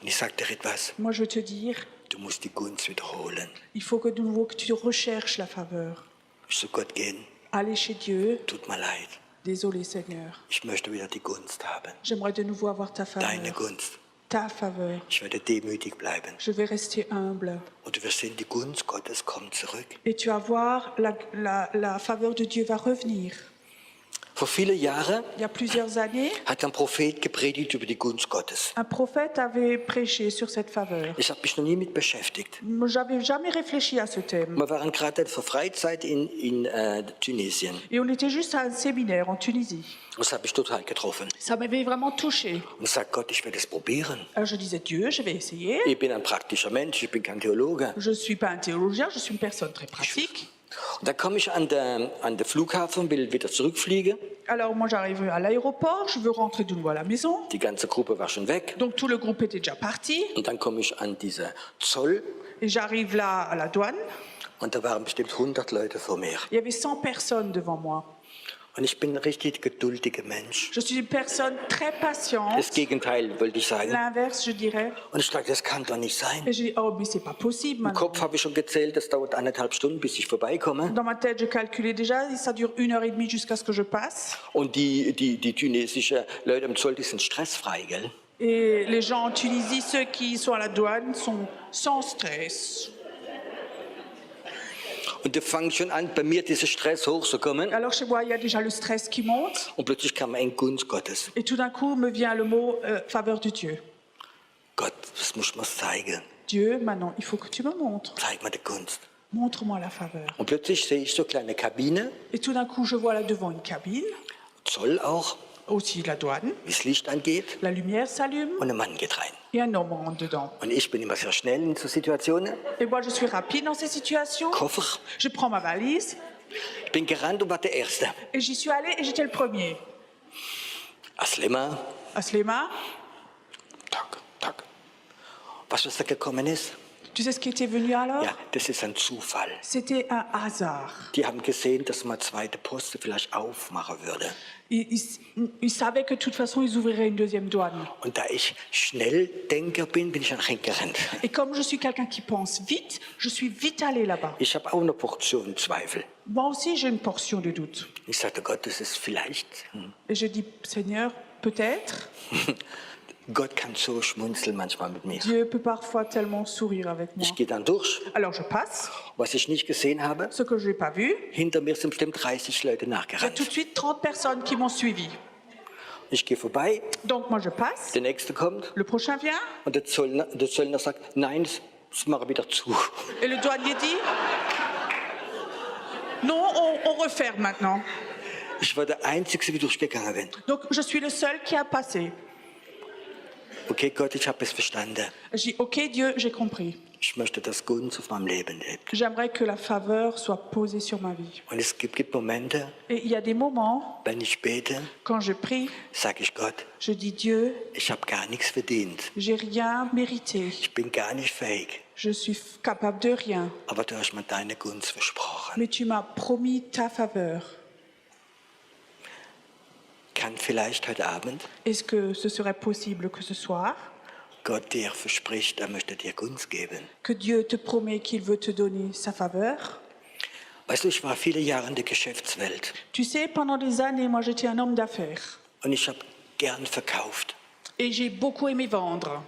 Und ich sage dir etwas, Moi, je veux te dire, du musst die Gunst wiederholen. il faut que de nouveau que tu recherches la faveur. Zu Gott gehen, Aller chez Dieu. tut mir leid. Désolé, Seigneur. Ich möchte wieder die Gunst haben. J'aimerais de nouveau avoir ta Deine faveur. Gunst. Ta faveur. Ich werde demütig bleiben. Je vais rester humble. Und du wirst sehen, die Gunst Gottes kommt zurück. Et tu vas voir, la faveur de Dieu va revenir. Vor vielen Jahren Il y a plusieurs années, hat ein Prophet gepredigt über die Gunst Gottes. un prophète avait prêché sur cette faveur. Ich habe mich noch nie mit beschäftigt. J'avais jamais réfléchi à ce thème. Wir waren gerade für Freizeit in Tunesien. Et on était juste à un séminaire en Tunisie. Das habe ich total getroffen. Ça m'avait vraiment touché. Und ich sage, Gott, ich werde es probieren. Alors je disais, Dieu, je vais essayer. Ich bin ein praktischer Mensch, ich bin kein Theologe. Je ne suis pas un théologien, je suis une personne très pratique. Und dann komme ich an den Flughafen, will wieder zurückfliegen. Alors moi j'arrive à l'aéroport, je veux rentrer de nouveau à la maison. Die ganze Gruppe war schon weg. Donc tout le groupe était déjà parti. Und dann komme ich an diese Zoll Et j'arrive là à la douane. und da waren bestimmt 100 Leute vor mir. Il y avait 100 personnes devant moi. Und ich bin ein richtig geduldiger Mensch. Je suis une personne très patiente. Das Gegenteil wollte ich sagen. L'inverse, je dirais. Und ich dachte, das kann doch nicht sein. Et j'ai dit, oh, mais c'est pas possible Im maintenant. Kopf habe ich schon gezählt, das dauert 1,5 Stunden, bis ich vorbeikomme. Dans ma tête, je calculais déjà, ça dure 1h30 jusqu'à ce que je passe. Und die tunesischen Leute am Zoll, die sind stressfrei, gell? Et les gens en Tunisie, ceux qui sont à la douane, sont sans stress. Und da fängt schon an, bei mir dieser Stress hochzukommen. Alors chez moi, il y a déjà le stress qui monte. Und plötzlich kam ein Gunst Gottes. Et tout d'un coup, me vient le mot faveur de Dieu. Gott, das muss man zeigen. Dieu, maintenant, il faut que tu me montres. Zeig mir die Gunst. Montre-moi la faveur. Und plötzlich sehe ich so kleine Kabine, Et tout d'un coup, je vois là devant une cabine, Zoll auch, aussi la douane. wie das Licht angeht. La lumière s'allume Und ein Mann geht rein. et un homme rentre dedans. Und ich bin immer sehr schnell in so Situationen. Et moi, je suis rapide dans ces situations. Koffer. Je prends ma valise Ich bin gerannt und war der Erste. et j'y suis allée et j'étais le premier. Aslema, À Slema, tak, tak. Was da gekommen ist? tu sais ce qui était venu alors? Ja, das ist ein Zufall. C'était un hasard. Die haben gesehen, dass man zweite Poste vielleicht aufmachen würde. Ils savaient que de toute façon, ils ouvriraient une deuxième douane. Und da ich Schnelldenker bin ich nach hinten gerannt. Et comme je suis quelqu'un qui pense vite, je suis vite allée là-bas. Ich habe auch eine Portion Zweifel. Moi aussi, j'ai une portion de doute. Ich sagte, Gott, das ist vielleicht. Et je dis, Seigneur, peut-être, Gott kann so schmunzeln manchmal mit mir. Dieu peut parfois tellement sourire avec moi. Ich gehe dann durch. Alors je passe. Was ich nicht gesehen habe, Ce que je n'ai pas vu, hinter mir sind bestimmt 30 Leute il y a nachgerannt. tout de suite 30 personnes qui m'ont suivi. Ich gehe vorbei, Donc moi je passe, der Nächste kommt le prochain vient, und der Zöllner sagt, nein, das mache ich wieder zu. et le douanier dit, non, on referme maintenant. Ich war der Einzige, der durchgegangen bin. Donc je suis le seul qui a passé. okay Gott, ich habe es verstanden. Je dis, ok Dieu, j'ai compris. Ich möchte, dass Gunst auf meinem Leben lebt. J'aimerais que la faveur soit posée sur ma vie. Und es gibt Momente, Et il y a des moments, wenn ich bete, quand je prie, sage ich Gott, je dis Dieu, ich habe gar nichts verdient. j'ai rien mérité. Ich bin gar nicht fähig. Je suis capable de rien. Aber du hast mir deine Gunst versprochen. Mais tu m'as promis ta faveur. Kann vielleicht heute Abend Est-ce que ce serait possible que ce soir, Gott dir verspricht, er möchte dir Gunst geben? que Dieu te promet qu'il veut te donner sa faveur? Weißt du, ich war viele Jahre in der Geschäftswelt Tu sais, pendant des années, moi j'étais un homme d'affaires. und ich habe gern verkauft. Et j'ai beaucoup aimé vendre.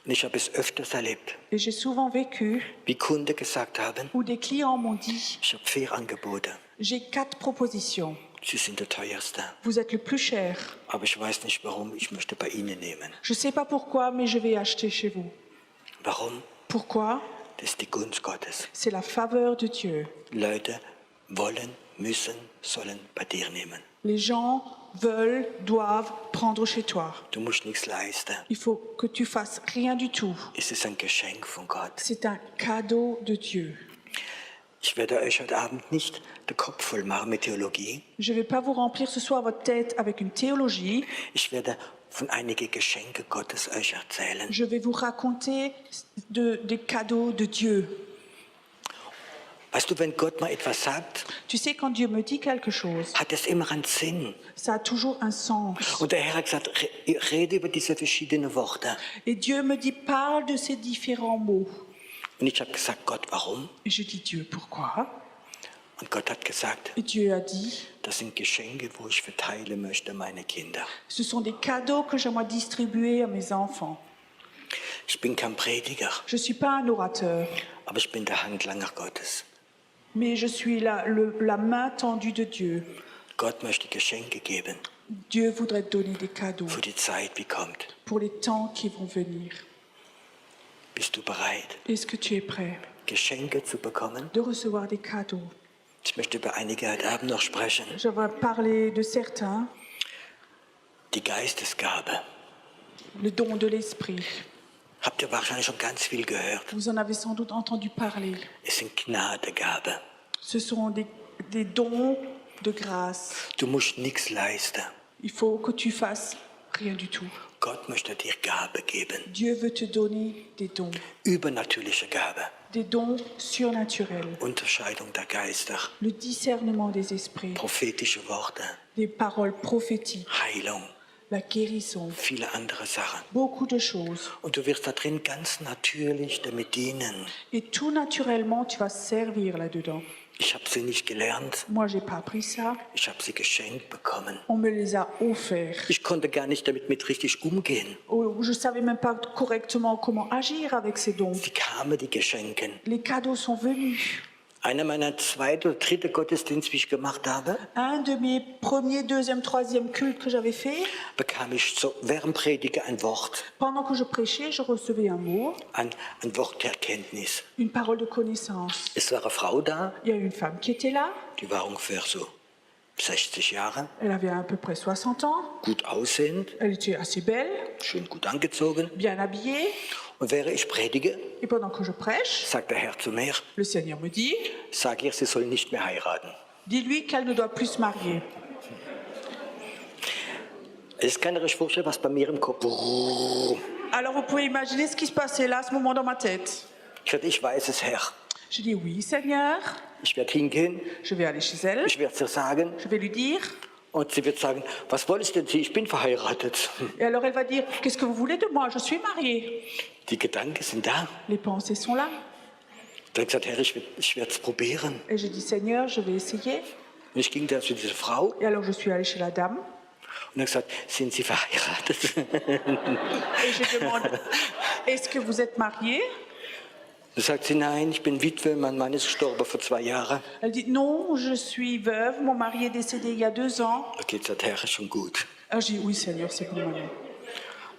Und ich habe es öfters erlebt, Et j'ai souvent vécu wie Kunden gesagt haben, où des clients m'ont dit, ich habe 4 Angebote, j'ai 4 propositions. sie sind der teuerste. Vous êtes le plus cher. Aber ich weiß nicht warum, ich möchte bei Ihnen nehmen. Je ne sais pas pourquoi, mais je vais acheter chez vous. Warum? Pourquoi? Das ist die Gunst Gottes. C'est la faveur de Dieu. Leute wollen, müssen, sollen bei dir nehmen. Les gens veulent, doivent prendre chez toi. Du musst nichts leisten. Il faut que tu fasses rien du tout. Es ist ein Geschenk von Gott. C'est un cadeau de Dieu. Ich werde euch heute Abend nicht den Kopf voll machen mit Theologie. Je ne vais pas vous remplir ce soir votre tête avec une théologie. Ich werde von einigen Geschenken Gottes euch erzählen. Je vais vous raconter des cadeaux de Dieu. Weißt du, wenn Gott mal etwas sagt, Tu sais, quand Dieu me dit quelque chose, hat es immer einen Sinn. ça a toujours un sens. Und der Herr hat gesagt, rede über diese verschiedenen Worte. Et Dieu me dit, parle de ces différents mots. Und ich habe gesagt, Gott, warum? Et je dis, Dieu, pourquoi? Und Gott hat gesagt, Et Dieu a dit, das sind Geschenke, wo ich verteilen möchte, meine Kinder. ce sont des cadeaux que j'aimerais distribuer à mes enfants. Ich bin kein Prediger, Je ne suis pas un orateur, aber ich bin der Handlanger Gottes. mais je suis la main tendue de Dieu. Gott möchte Geschenke geben Dieu voudrait te donner des cadeaux für die Zeit, die kommt. pour les temps qui vont venir. Bist du bereit, Est-ce que tu es prêt Geschenke zu bekommen? de recevoir des cadeaux? Ich möchte über einige heute Abend noch sprechen. J'aimerais parler de certains, Die Geistesgabe. le don de l'esprit. Habt ihr wahrscheinlich schon ganz viel gehört. Vous en avez sans doute entendu parler. Es sind Gnadegabe. Ce sont des dons de grâce. Du musst nichts leisten. Il faut que tu fasses rien du tout. Gott möchte dir Gabe geben. Dieu veut te donner des dons, Übernatürliche Gabe. des dons surnaturels, Unterscheidung der Geister. le discernement des esprits, Prophetische Worte. des paroles prophétiques, Heilung. la guérison, Viele andere Sachen. beaucoup de choses. Und du wirst da drin ganz natürlich damit dienen. Et tout naturellement, tu vas servir là-dedans. Ich habe sie nicht gelernt. Moi, j'ai pas appris ça. Ich habe sie geschenkt bekommen. On me les a offerts. Ich konnte gar nicht damit mit richtig umgehen. Oh, je savais même pas correctement comment agir avec ces dons. Sie kamen, die Geschenke. Les cadeaux sont venus. Einer meiner zweiten oder dritten Gottesdienste, wie ich gemacht habe, Un de mes premiers, deuxième, troisième cultes que j'avais fait, bekam ich so während Prediger ein Wort, pendant que je prêchais, je recevais un mot, ein Wort der Erkenntnis. une parole de connaissance. Es war eine Frau da, Il y a une femme qui était là. die war ungefähr so 60 Jahre, Elle avait à peu près 60 ans. gut aussehend, Elle était assez belle, schön gut angezogen. bien habillée. Und während ich predige, Et pendant que je prêche, sagt der Herr zu mir, le Seigneur me dit, sag ihr, sie soll nicht mehr heiraten. dis-lui qu'elle ne doit plus se marier. Es kann euch vorstellen, was bei mir im Kopf... Alors vous pouvez imaginer ce qui se passait là, à ce moment dans ma tête. Ich sagte, ich weiß es, Herr. Je dis oui, Seigneur. Ich werde hingehen, Je vais aller chez elle. ich werde es ihr sagen Je vais lui dire. und sie wird sagen, was wolltest denn Sie? Ich bin verheiratet. Et alors elle va dire, qu'est-ce que vous voulez de moi? Je suis mariée. Die Gedanken sind da. Les pensées sont là. Dann habe ich gesagt, Herr, ich werde es probieren. Et je dis, Seigneur, je vais essayer. Und ich ging da zu dieser Frau Et alors je suis allée chez la dame. und habe gesagt, sind Sie verheiratet? Et je demande, est-ce que vous êtes mariée? Dann sagt sie, nein, ich bin Witwe, mein Mann ist gestorben vor 2 Jahren. Elle dit, non, je suis veuve. Mon mari est décédé il y a 2 ans. Okay, sagt Herr, ist schon gut. Alors je dis, oui, Seigneur, c'est bon maintenant.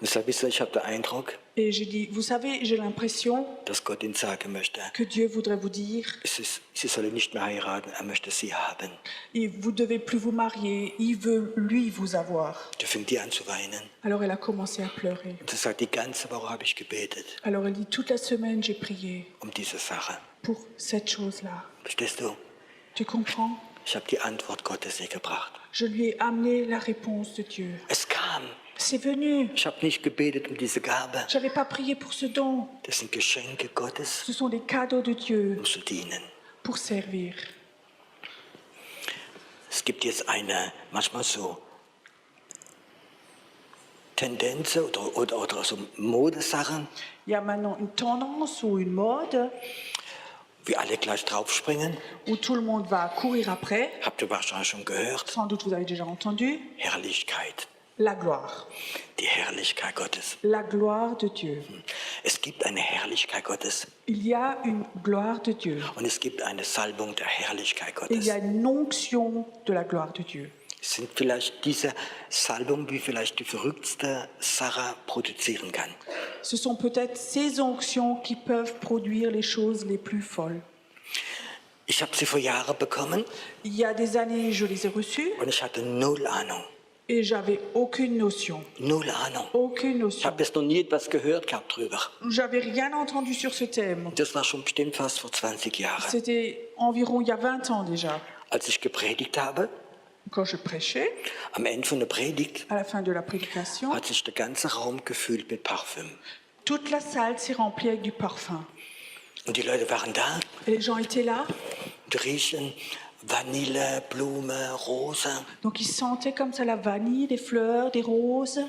Und ich sage, wisst ihr, ich habe den Eindruck, Et j'ai dit, vous savez, j'ai l'impression dass Gott ihnen sagen möchte, que Dieu voudrait vous dire, sie sollen nicht mehr heiraten, er möchte sie haben. vous ne devez plus vous marier, il veut lui vous avoir. Da fängt die an zu weinen. Alors elle a commencé à pleurer. Und sie sagt, die ganze Woche habe ich gebetet Alors elle dit, toute la semaine j'ai prié diese Sache. pour cette chose-là. Verstehst du? Tu comprends? Ich habe die Antwort Gottes ihr gebracht. Je lui ai amené la réponse de Dieu. Es kam. C'est venu. Ich habe nicht gebetet diese Gabe. Je n'avais pas prié pour ce don. Das sind Geschenke Gottes, Ce sont des cadeaux de Dieu zu dienen. pour servir. Es gibt jetzt manchmal so Tendenzen oder so Modesachen, Il y a maintenant une tendance ou une mode wie alle gleich draufspringen. où tout le monde va courir après. Habt ihr wahrscheinlich schon gehört? Sans doute vous avez déjà entendu. Herrlichkeit. La gloire. Die Herrlichkeit Gottes. La gloire de Dieu. Es gibt eine Herrlichkeit Gottes Il y a une gloire de Dieu. und es gibt eine Salbung der Herrlichkeit Et il Gottes. y a une onction de la gloire de Dieu. Es sind vielleicht diese Salbung, wie vielleicht die verrückteste Sache produzieren kann. Ce sont peut-être ces onctions qui peuvent produire les choses les plus folles. Ich habe sie vor Jahren bekommen Il y a des années, je les ai reçues und ich hatte null Ahnung. et j'avais aucune notion. Null Ahnung. Aucune Ich notion. habe jetzt noch nie etwas gehört gehabt drüber. J'avais rien entendu sur ce thème. Das war schon bestimmt fast vor 20 Jahren. C'était environ il y a 20 ans déjà. Als ich gepredigt habe, Quand je prêchais, am Ende von der Predigt, à la fin de la prédication, hat sich der ganze Raum gefüllt mit Parfüm. toute la salle s'est remplie avec du parfum. Und die Leute waren da Et les gens étaient là, und riechen Vanille, Blume, Rose. donc ils sentaient comme ça la vanille, des fleurs, des roses.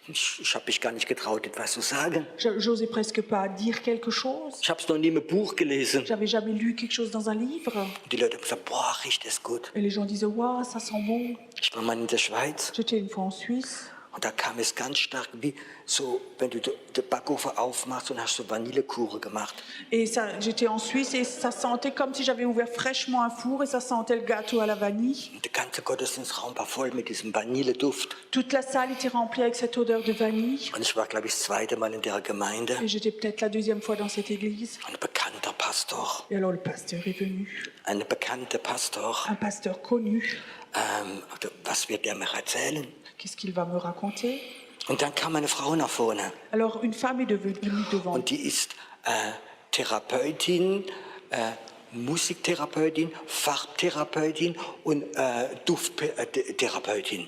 Ich habe mich gar nicht getraut, etwas zu sagen. J'osais presque pas dire quelque chose. Ich habe es noch nie im Buch gelesen. J'avais jamais lu quelque chose dans un livre. Und die Leute haben gesagt, boah, riecht das gut. Et les gens disaient, waouh, ça sent bon. Ich war mal in der Schweiz J'étais une fois en Suisse. und da kam es ganz stark, wie so, wenn du den Backofen aufmachst und hast so Vanillekuchen gemacht. Et ça, j'étais en Suisse et ça sentait comme si j'avais ouvert fraîchement un four et ça sentait le gâteau à la vanille. Und der ganze Gottesdienstraum war voll mit diesem Vanilleduft. Toute la salle était remplie avec cette odeur de vanille. Und ich war, glaube ich, das zweite Mal in der Gemeinde. Et j'étais peut-être la deuxième fois dans cette église. Ein bekannter Pastor, Et alors le pasteur est venu. ein bekannter Pastor. Un pasteur connu. Was wird der mir erzählen? Qu'est-ce qu'il va me raconter? Und dann kam eine Frau nach vorne Alors une femme est venue devant. und die ist Therapeutin, Musiktherapeutin, Farbtherapeutin und Dufttherapeutin.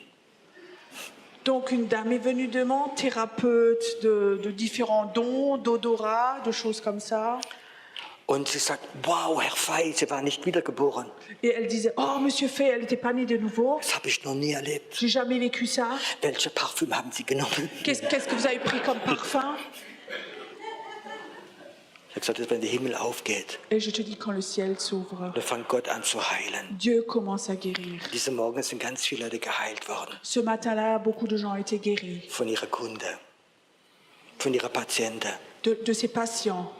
Donc une dame est venue devant, thérapeute de différents dons, d'odorat, de choses comme ça. Und sie sagt, wow, Herr Fey, Sie waren nicht wiedergeboren. Et elle disait, oh, Monsieur Fay, elle n'était pas née de nouveau. Das habe ich noch nie erlebt. J'ai jamais vécu ça. Welche Parfüm haben Sie genommen? Qu'est-ce que vous avez pris comme parfum? Ich habe gesagt, dass wenn der Himmel aufgeht, Et je te dis, quand le ciel s'ouvre, dann fängt Gott an zu heilen. Dieu commence à guérir. Diese Morgen sind ganz viele Leute geheilt worden. Ce matin-là, beaucoup de gens ont été guéris Von ihrer Kunde, von ihrer Patienten. de ses patients.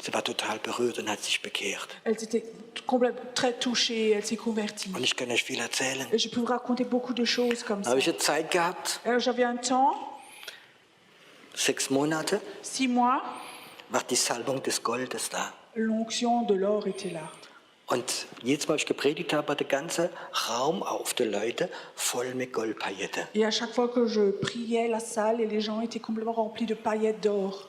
Sie war total berührt und hat sich bekehrt. Elle était complètement très touchée, elle s'est convertie. Und ich kann euch viel erzählen. Et je peux vous raconter beaucoup de choses comme Da ça. habe ich eine Zeit gehabt, Alors j'avais un temps, 6 Monate, 6 mois, war die Salbung des Goldes da. l'onction de l'or était là. Und jedes Mal, ich gepredigt habe, war der ganze Raum auf der Leute voll mit Goldpailletten. Et à chaque fois que je priais, la salle et les gens étaient complètement remplis de paillettes d'or.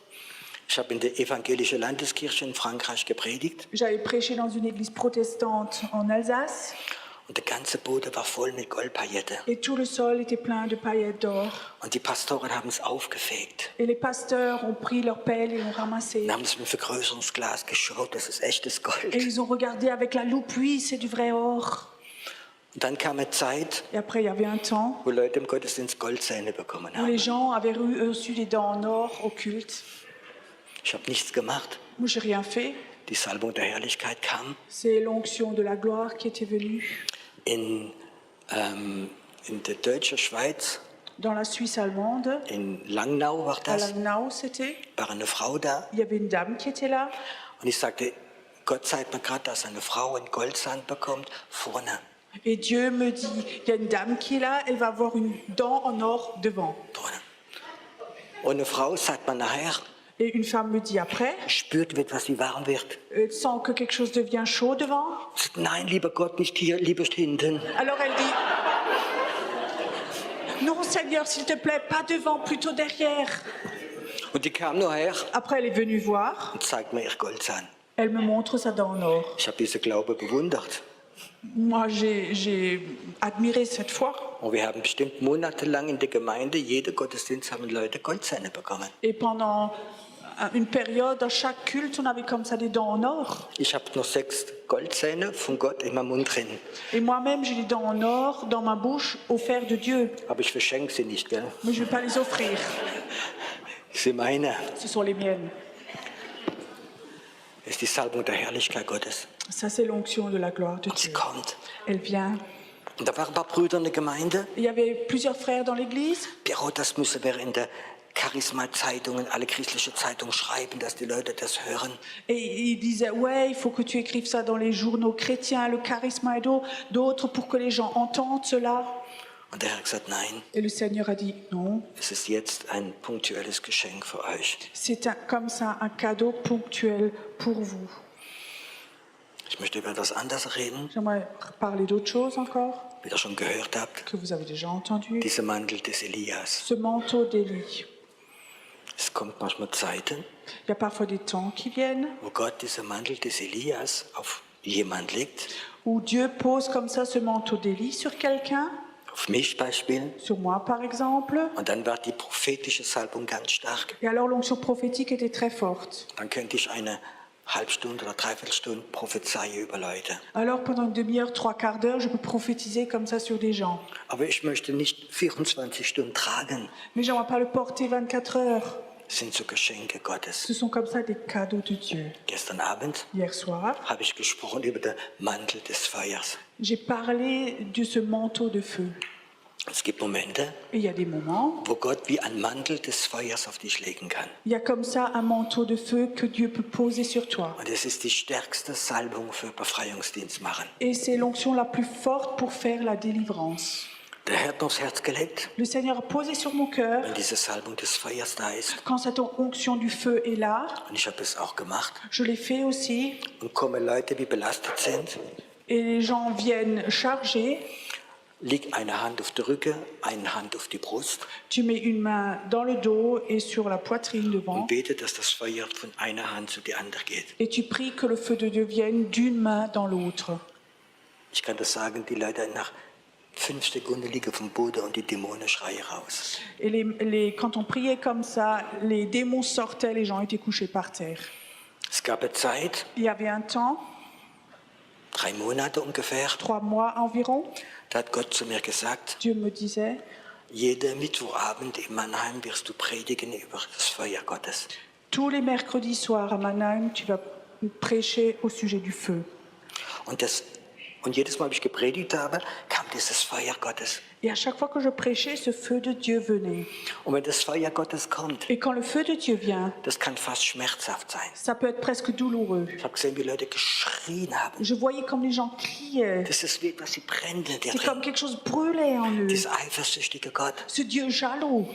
Ich habe in der evangelischen Landeskirche in Frankreich gepredigt J'avais prêché dans une église protestante en Alsace und der ganze Boden war voll mit Goldpailletten. et tout le sol était plein de paillettes d'or. Und die Pastoren haben es aufgefegt. Et les pasteurs ont pris leur pelle et l'ont ramassé. Und haben es mit dem Vergrößerungsglas geschaut, das ist echtes Gold. Et ils ont regardé avec la loupe, oui, c'est du vrai or. Und dann kam eine Zeit, Et après, il y avait un temps wo Leute im Gottesdienst Goldzähne bekommen où les haben. gens avaient reçu des dents en or au culte. Ich habe nichts gemacht. Moi, j'ai rien fait. Die Salbung der Herrlichkeit kam. C'est l'onction de la gloire qui était venue. In der deutschen Schweiz, Dans la Suisse allemande, in Langnau war à das, Langnau, c'était. war eine Frau da. Il y avait une dame qui était là. Und ich sagte, Gott zeigt mir gerade, dass eine Frau einen Goldzahn bekommt, vorne. Et Dieu me dit, il y a une dame qui est là, elle va avoir une dent en or devant. Vorne. Und eine Frau, sagt man nachher, Et une femme me dit après, spürt, wie etwas wie warm wird. elle sent que quelque chose devient chaud devant. Sagt, nein, lieber Gott, nicht hier, lieber hinten. Alors elle dit, non Seigneur, s'il te plaît, pas devant, plutôt derrière. Und die kam nur her Après elle est venue voir, und zeigt mir ihr Goldzahn. elle me montre sa dent en or. Ich habe diesen Glaube bewundert. Moi j'ai admiré cette foi. Und wir haben bestimmt monatelang in der Gemeinde, jeder Gottesdienst haben Leute Goldzähne bekommen. Et pendant une période, à chaque culte, on avait comme ça des dents en or. Ich habe noch 6 Goldzähne von Gott in meinem Mund drin. Et moi-même, j'ai les dents en or dans ma bouche, offertes de Dieu. Aber ich verschenke sie nicht, gell? Mais je ne vais pas les offrir. Sie meine. Ce sont les miennes. Es ist die Salbung der Herrlichkeit Gottes. Ça, c'est l'onction de la gloire de Und sie Dieu. kommt. Elle vient. Und da waren ein paar Brüder in der Gemeinde. Il y avait plusieurs frères dans l'église. Piero, das müssen wir in der Charisma-Zeitungen, alle christlichen Zeitungen schreiben, dass die Leute das hören. Et il disait, ouais, il faut que tu écrives ça dans les journaux chrétiens, le charisme et d'autres, pour que les gens entendent cela. Und der Herr hat gesagt, nein, Et le Seigneur a dit, non, es ist jetzt ein punktuelles Geschenk für euch. c'est comme ça un cadeau ponctuel pour vous. Ich möchte über etwas anderes reden, J'aimerais parler d'autre chose encore, wie ihr schon gehört habt. que vous avez déjà entendu. Dieser Mantel des Elias. Ce manteau d'Élie. Es kommt manchmal Zeiten, Il y a parfois des temps qui viennent wo Gott dieser Mantel des Elias auf jemand legt, où Dieu pose comme ça ce manteau d'Élie sur quelqu'un, auf mich Beispiel, sur moi par exemple, und dann wird die prophetische Salbung ganz stark. et alors l'onction prophétique était très forte. Dann könnte ich eine Halbstunde oder Dreiviertelstunde prophezeien über Leute. Alors pendant une demi-heure, 3/4 d'heure, je peux prophétiser comme ça sur des gens. Aber ich möchte nicht 24 Stunden tragen. Mais j'aimerais pas le porter 24 heures. Das sind so Geschenke Gottes. Ce sont comme ça des cadeaux de Dieu. Gestern Abend Hier soir, habe ich gesprochen über den Mantel des Feuers. j'ai parlé de ce manteau de feu. Es gibt Momente, Et il y a des moments, wo Gott wie ein Mantel des Feuers auf dich legen kann. il y a comme ça un manteau de feu que Dieu peut poser sur toi. Und es ist die stärkste Salbung für Befreiungsdienst machen. Et c'est l'onction la plus forte pour faire la délivrance. Der Herr hat mir aufs Herz gelegt, Le Seigneur a posé sur mon cœur, wenn diese Salbung des Feuers da ist. quand cette onction du feu est là, Und ich habe es auch gemacht. je l'ai fait aussi, Und kommen Leute, die belastet sind, et les gens viennent charger. leg eine Hand auf den Rücken, eine Hand auf die Brust Tu mets une main dans le dos et sur la poitrine devant, und bete, dass das Feuer von einer Hand zu der anderen geht. et tu pries que le feu de Dieu vienne d'une main dans l'autre. Ich kann das sagen, die Leute nach 5 Sekunden liegen vom Boden und die Dämonen schreien raus. Et quand on priait comme ça, les démons sortaient, les gens étaient couchés par terre. Es gab eine Zeit, Il y avait un temps, 3 Monate ungefähr, 3 mois environ, da hat Gott zu mir gesagt, Dieu me disait, jeden Mittwochabend in Mannheim wirst du predigen über das Feuer Gottes. tous les mercredis soirs à Mannheim, tu vas prêcher au sujet du feu. Und jedes Mal, wenn ich gepredigt habe, kam dieses Feuer Gottes. Et à chaque fois que je prêchais, ce feu de Dieu venait. Und wenn das Feuer Gottes kommt, Et quand le feu de Dieu vient, das kann fast schmerzhaft sein. ça peut être presque douloureux. Ich habe gesehen, wie Leute geschrien haben. Je voyais comme les gens criaient. Das ist wie etwas, sie brennen in dir C'est comme drin. quelque chose brûlait en eux. Dieser eifersüchtige Gott. Ce Dieu jaloux.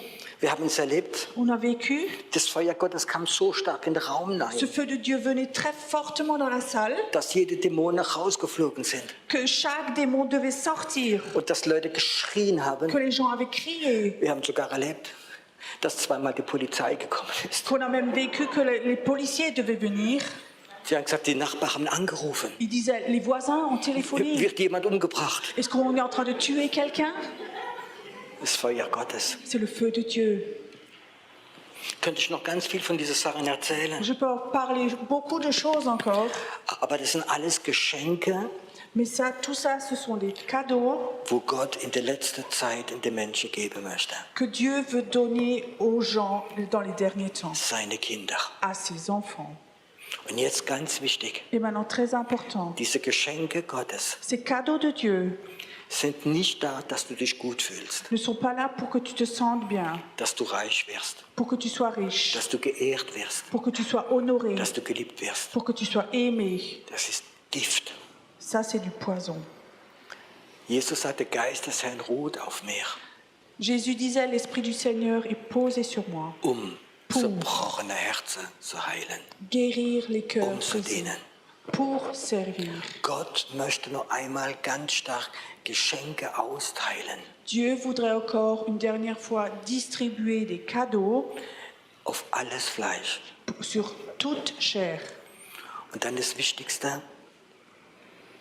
Wir haben es erlebt, On a vécu. das Feuer Gottes kam so stark in den Raum Ce hinein, feu de Dieu venait très fortement dans la salle dass jede Dämonen rausgeflogen sind que chaque démon devait sortir, und dass Leute geschrien que haben. les gens avaient crié, Wir haben sogar erlebt, dass zweimal die Polizei gekommen ist. qu'on a même vécu que les policiers devaient venir. Sie haben gesagt, die Nachbarn haben angerufen. Ils disaient, les voisins ont téléphoné. Wird jemand umgebracht? Est-ce qu'on est en train de tuer quelqu'un? Das Feuer Gottes. C'est le feu de Dieu. Könnte ich noch ganz viel von diesen Sachen erzählen. Je peux en parler beaucoup de choses encore, Aber das sind alles Geschenke, mais ça, tout ça, ce sont des cadeaux wo Gott in der letzten Zeit in den Menschen geben möchte. que Dieu veut donner aux gens dans les derniers temps, Seine Kinder. à ses enfants. Und jetzt ganz wichtig, Et maintenant, très important, diese Geschenke Gottes ces cadeaux de Dieu sind nicht da, dass du dich gut fühlst, ne sont pas là pour que tu te sentes bien, dass du reich wirst, pour que tu sois riche, dass du geehrt wirst, pour que tu sois honoré, dass du geliebt wirst. pour que tu sois aimé. Das ist Gift. Ça, c'est du poison. Jesus sagt, der Geist des Herrn ruht auf mir. Jésus disait, l'Esprit du Seigneur est posé sur moi, Zerbrochene Herzen zu heilen, guérir les cœurs zu brisés, dienen. pour servir. Gott möchte noch einmal ganz stark Geschenke austeilen Dieu voudrait encore une dernière fois distribuer des cadeaux auf alles Fleisch. sur toute chair. Und dann das Wichtigste,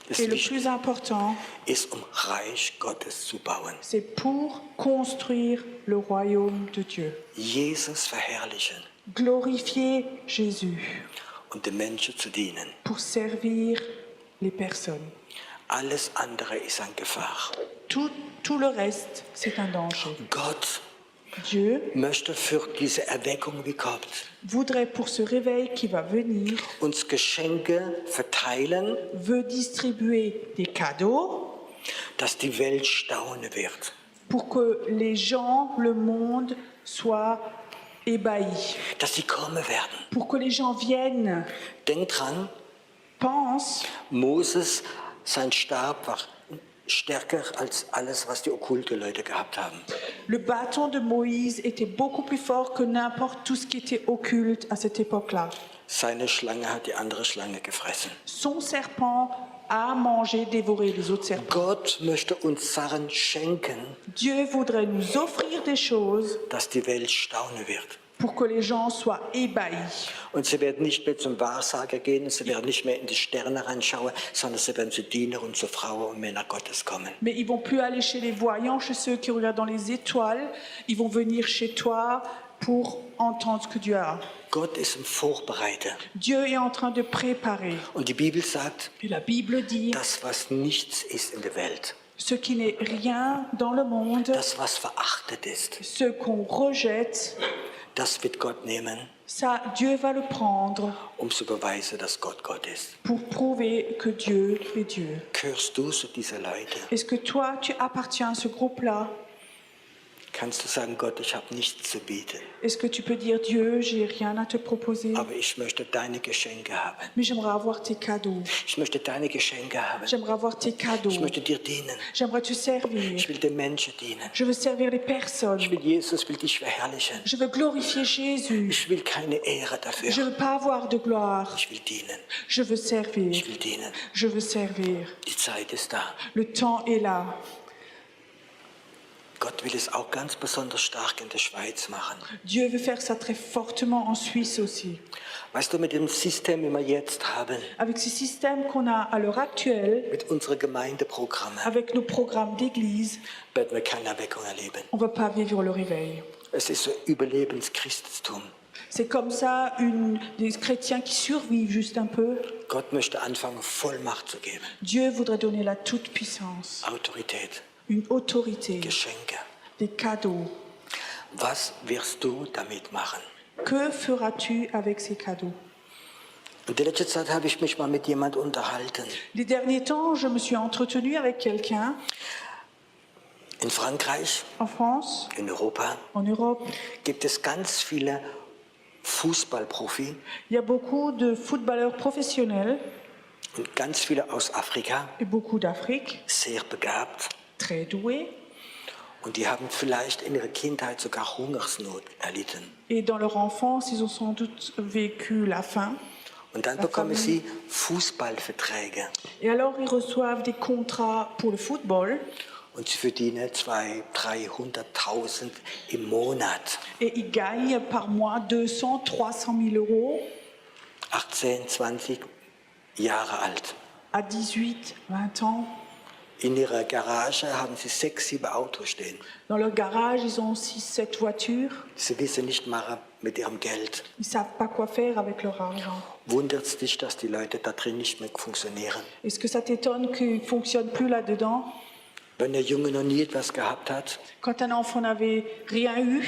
Et le plus important, ist, Reich Gottes zu bauen. c'est pour construire le royaume de Dieu. Jesus verherrlichen Glorifier Jésus und den Menschen zu dienen. pour servir les personnes. Alles andere ist eine Gefahr. Tout le reste, c'est un danger. Gott Dieu möchte für diese Erweckung, wie kommt, voudrait pour ce réveil qui va venir, uns Geschenke verteilen, veut distribuer des cadeaux dass die Welt staunen wird. pour que les gens, le monde, soient ébahis. Dass sie kommen werden. Pour que les gens viennent, Denk dran, pensent, Moses, sein Stab war stärker als alles, was die okkulte Leute gehabt haben. le bâton de Moïse était beaucoup plus fort que n'importe tout ce qui était occulte à cette époque-là. Seine Schlange hat die andere Schlange gefressen. Son serpent a mangé, dévoré les autres serpents. Gott möchte uns Sachen schenken, Dieu voudrait nous offrir des choses dass die Welt staunen wird. pour que les gens soient ébahis. Und sie werden nicht mehr zum Wahrsager gehen, sie werden nicht mehr in die Sterne reinschauen, sondern sie werden zu Diener und zu Frauen und Männer Gottes kommen. Mais ils vont plus aller chez les voyants, chez ceux qui regardent dans les étoiles. Ils vont venir chez toi pour entendre ce que Dieu a. Gott ist im Vorbereiter. Dieu est en train de préparer. Und die Bibel sagt, Et la Bible dit, das, was nichts ist in der Welt, ce qui n'est rien dans le monde, das, was verachtet ist, ce qu'on rejette, das wird Gott nehmen, ça, Dieu va le prendre zu beweisen, dass Gott Gott ist. pour prouver que Dieu est Dieu. Gehörst du zu diesen Leuten? Est-ce que toi, tu appartiens à ce groupe-là? Kannst du sagen, Gott, ich habe nichts zu bieten, Est-ce que tu peux dire, Dieu, j'ai rien à te proposer, aber ich möchte deine Geschenke haben. mais j'aimerais avoir tes cadeaux. Ich möchte deine Geschenke haben. J'aimerais avoir tes cadeaux. Ich möchte dir dienen. J'aimerais te servir. Ich will den Menschen dienen. Je veux servir les personnes. Ich will Jesus, will dich verherrlichen. Je veux glorifier Jésus. Ich will keine Ehre dafür. Je veux pas avoir de gloire. Ich will dienen. Je veux servir. Ich will dienen. Je veux servir. Die Zeit ist da. Le temps est là. Gott will es auch ganz besonders stark in der Schweiz machen. Dieu veut faire ça très fortement en Suisse aussi. Weißt du, mit dem System, wie wir jetzt haben, Avec ces systèmes qu'on a à l'heure actuelle, mit unseren Gemeindeprogrammen, avec nos programmes d'église, werden wir keine Erweckung erleben. on ne va pas vivre le réveil. Es ist so Überlebenschristum. C'est comme ça des chrétiens qui survivent juste un peu. Gott möchte anfangen, Vollmacht zu geben. Dieu voudrait donner la toute-puissance, Autorität, une autorité, Geschenke. des cadeaux. Was wirst du damit machen? Que feras-tu avec ces cadeaux? In der letzten Zeit habe ich mich mal mit jemand unterhalten. Les derniers temps, je me suis entretenue avec quelqu'un In Frankreich, en France, in Europa, en Europe. gibt es ganz viele Fußballprofi Il y a beaucoup de footballeurs professionnels und ganz viele aus Afrika, et beaucoup d'Afrique, sehr begabt. très doués. Und die haben vielleicht in ihrer Kindheit sogar Hungersnot erlitten. Et dans leur enfance, ils ont sans doute vécu la faim. Und dann La bekommen famine. sie Fußballverträge. Et alors, ils reçoivent des contrats pour le football Und sie verdienen 200.000, 300.000 im Monat. et ils gagnent par mois 200, 300 000 euros 18, 20 Jahre alt. à 18, 20 ans. In ihrer Garage haben sie 6, 7 Autos stehen. Dans leur garage, ils ont 6, 7 voitures. Sie wissen nicht mal mit ihrem Geld. Ils ne savent pas quoi faire avec leur argent. Wundert es dich, dass die Leute da drin nicht mehr funktionieren? Est-ce que ça t'étonne qu'ils ne fonctionnent plus là-dedans? Wenn der Junge noch nie etwas gehabt hat Quand un enfant n'avait rien eu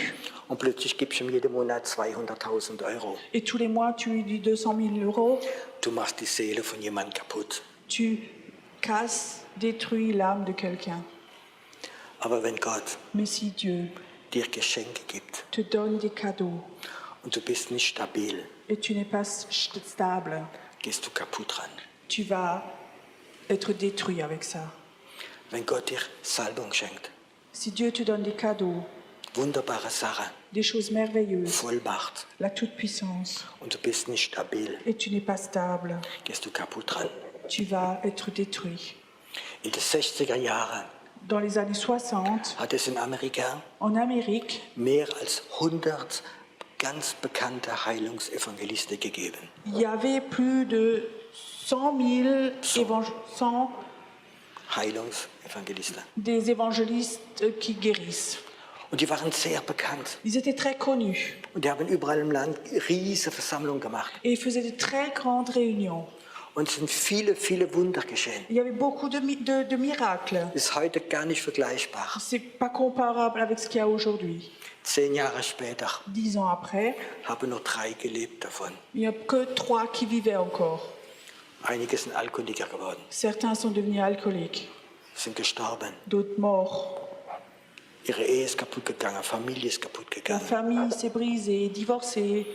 und plötzlich gibst du ihm jeden Monat 200.000 Euro, et tous les mois tu lui dis 200 000 euros, du machst die Seele von jemandem kaputt. tu casses, détruis l'âme de quelqu'un. Aber wenn Gott Mais si Dieu dir Geschenke gibt te donne des cadeaux und du bist nicht stabil, et tu n'es pas stable, gehst du kaputt ran. tu vas être détruit avec ça. Wenn Gott dir Salbung schenkt, Si Dieu te donne des cadeaux, wunderbare Sache, des choses merveilleuses, Vollmacht, la toute-puissance, und du bist nicht stabil, et tu n'es pas stable, gehst du kaputt dran. tu vas être détruit. In den 60er Jahren Dans les années 60, hat es in Amerika en Amérique, mehr als 100 ganz bekannte Heilungsevangelisten gegeben. il y avait plus de 100 000 Heilungsevangelisten. des évangélistes qui guérissent. Und die waren sehr bekannt. Ils étaient très connus Und die haben überall im Land riesige Versammlungen gemacht. et ils faisaient de très grandes réunions. Und es sind viele, viele Wunder geschehen. Il y avait beaucoup de miracles. Ist heute gar nicht vergleichbar. C'est pas comparable avec ce qu'il y a aujourd'hui. 10 Jahre später 10 ans après, haben nur 3 gelebt davon. il n'y a que 3 qui vivaient encore. Einige sind Alkoholiker geworden, Certains sont devenus alcooliques, sind gestorben. d'autres morts. Ihre Ehe ist kaputt gegangen, Familie ist kaputt La gegangen. famille s'est brisée, divorcée.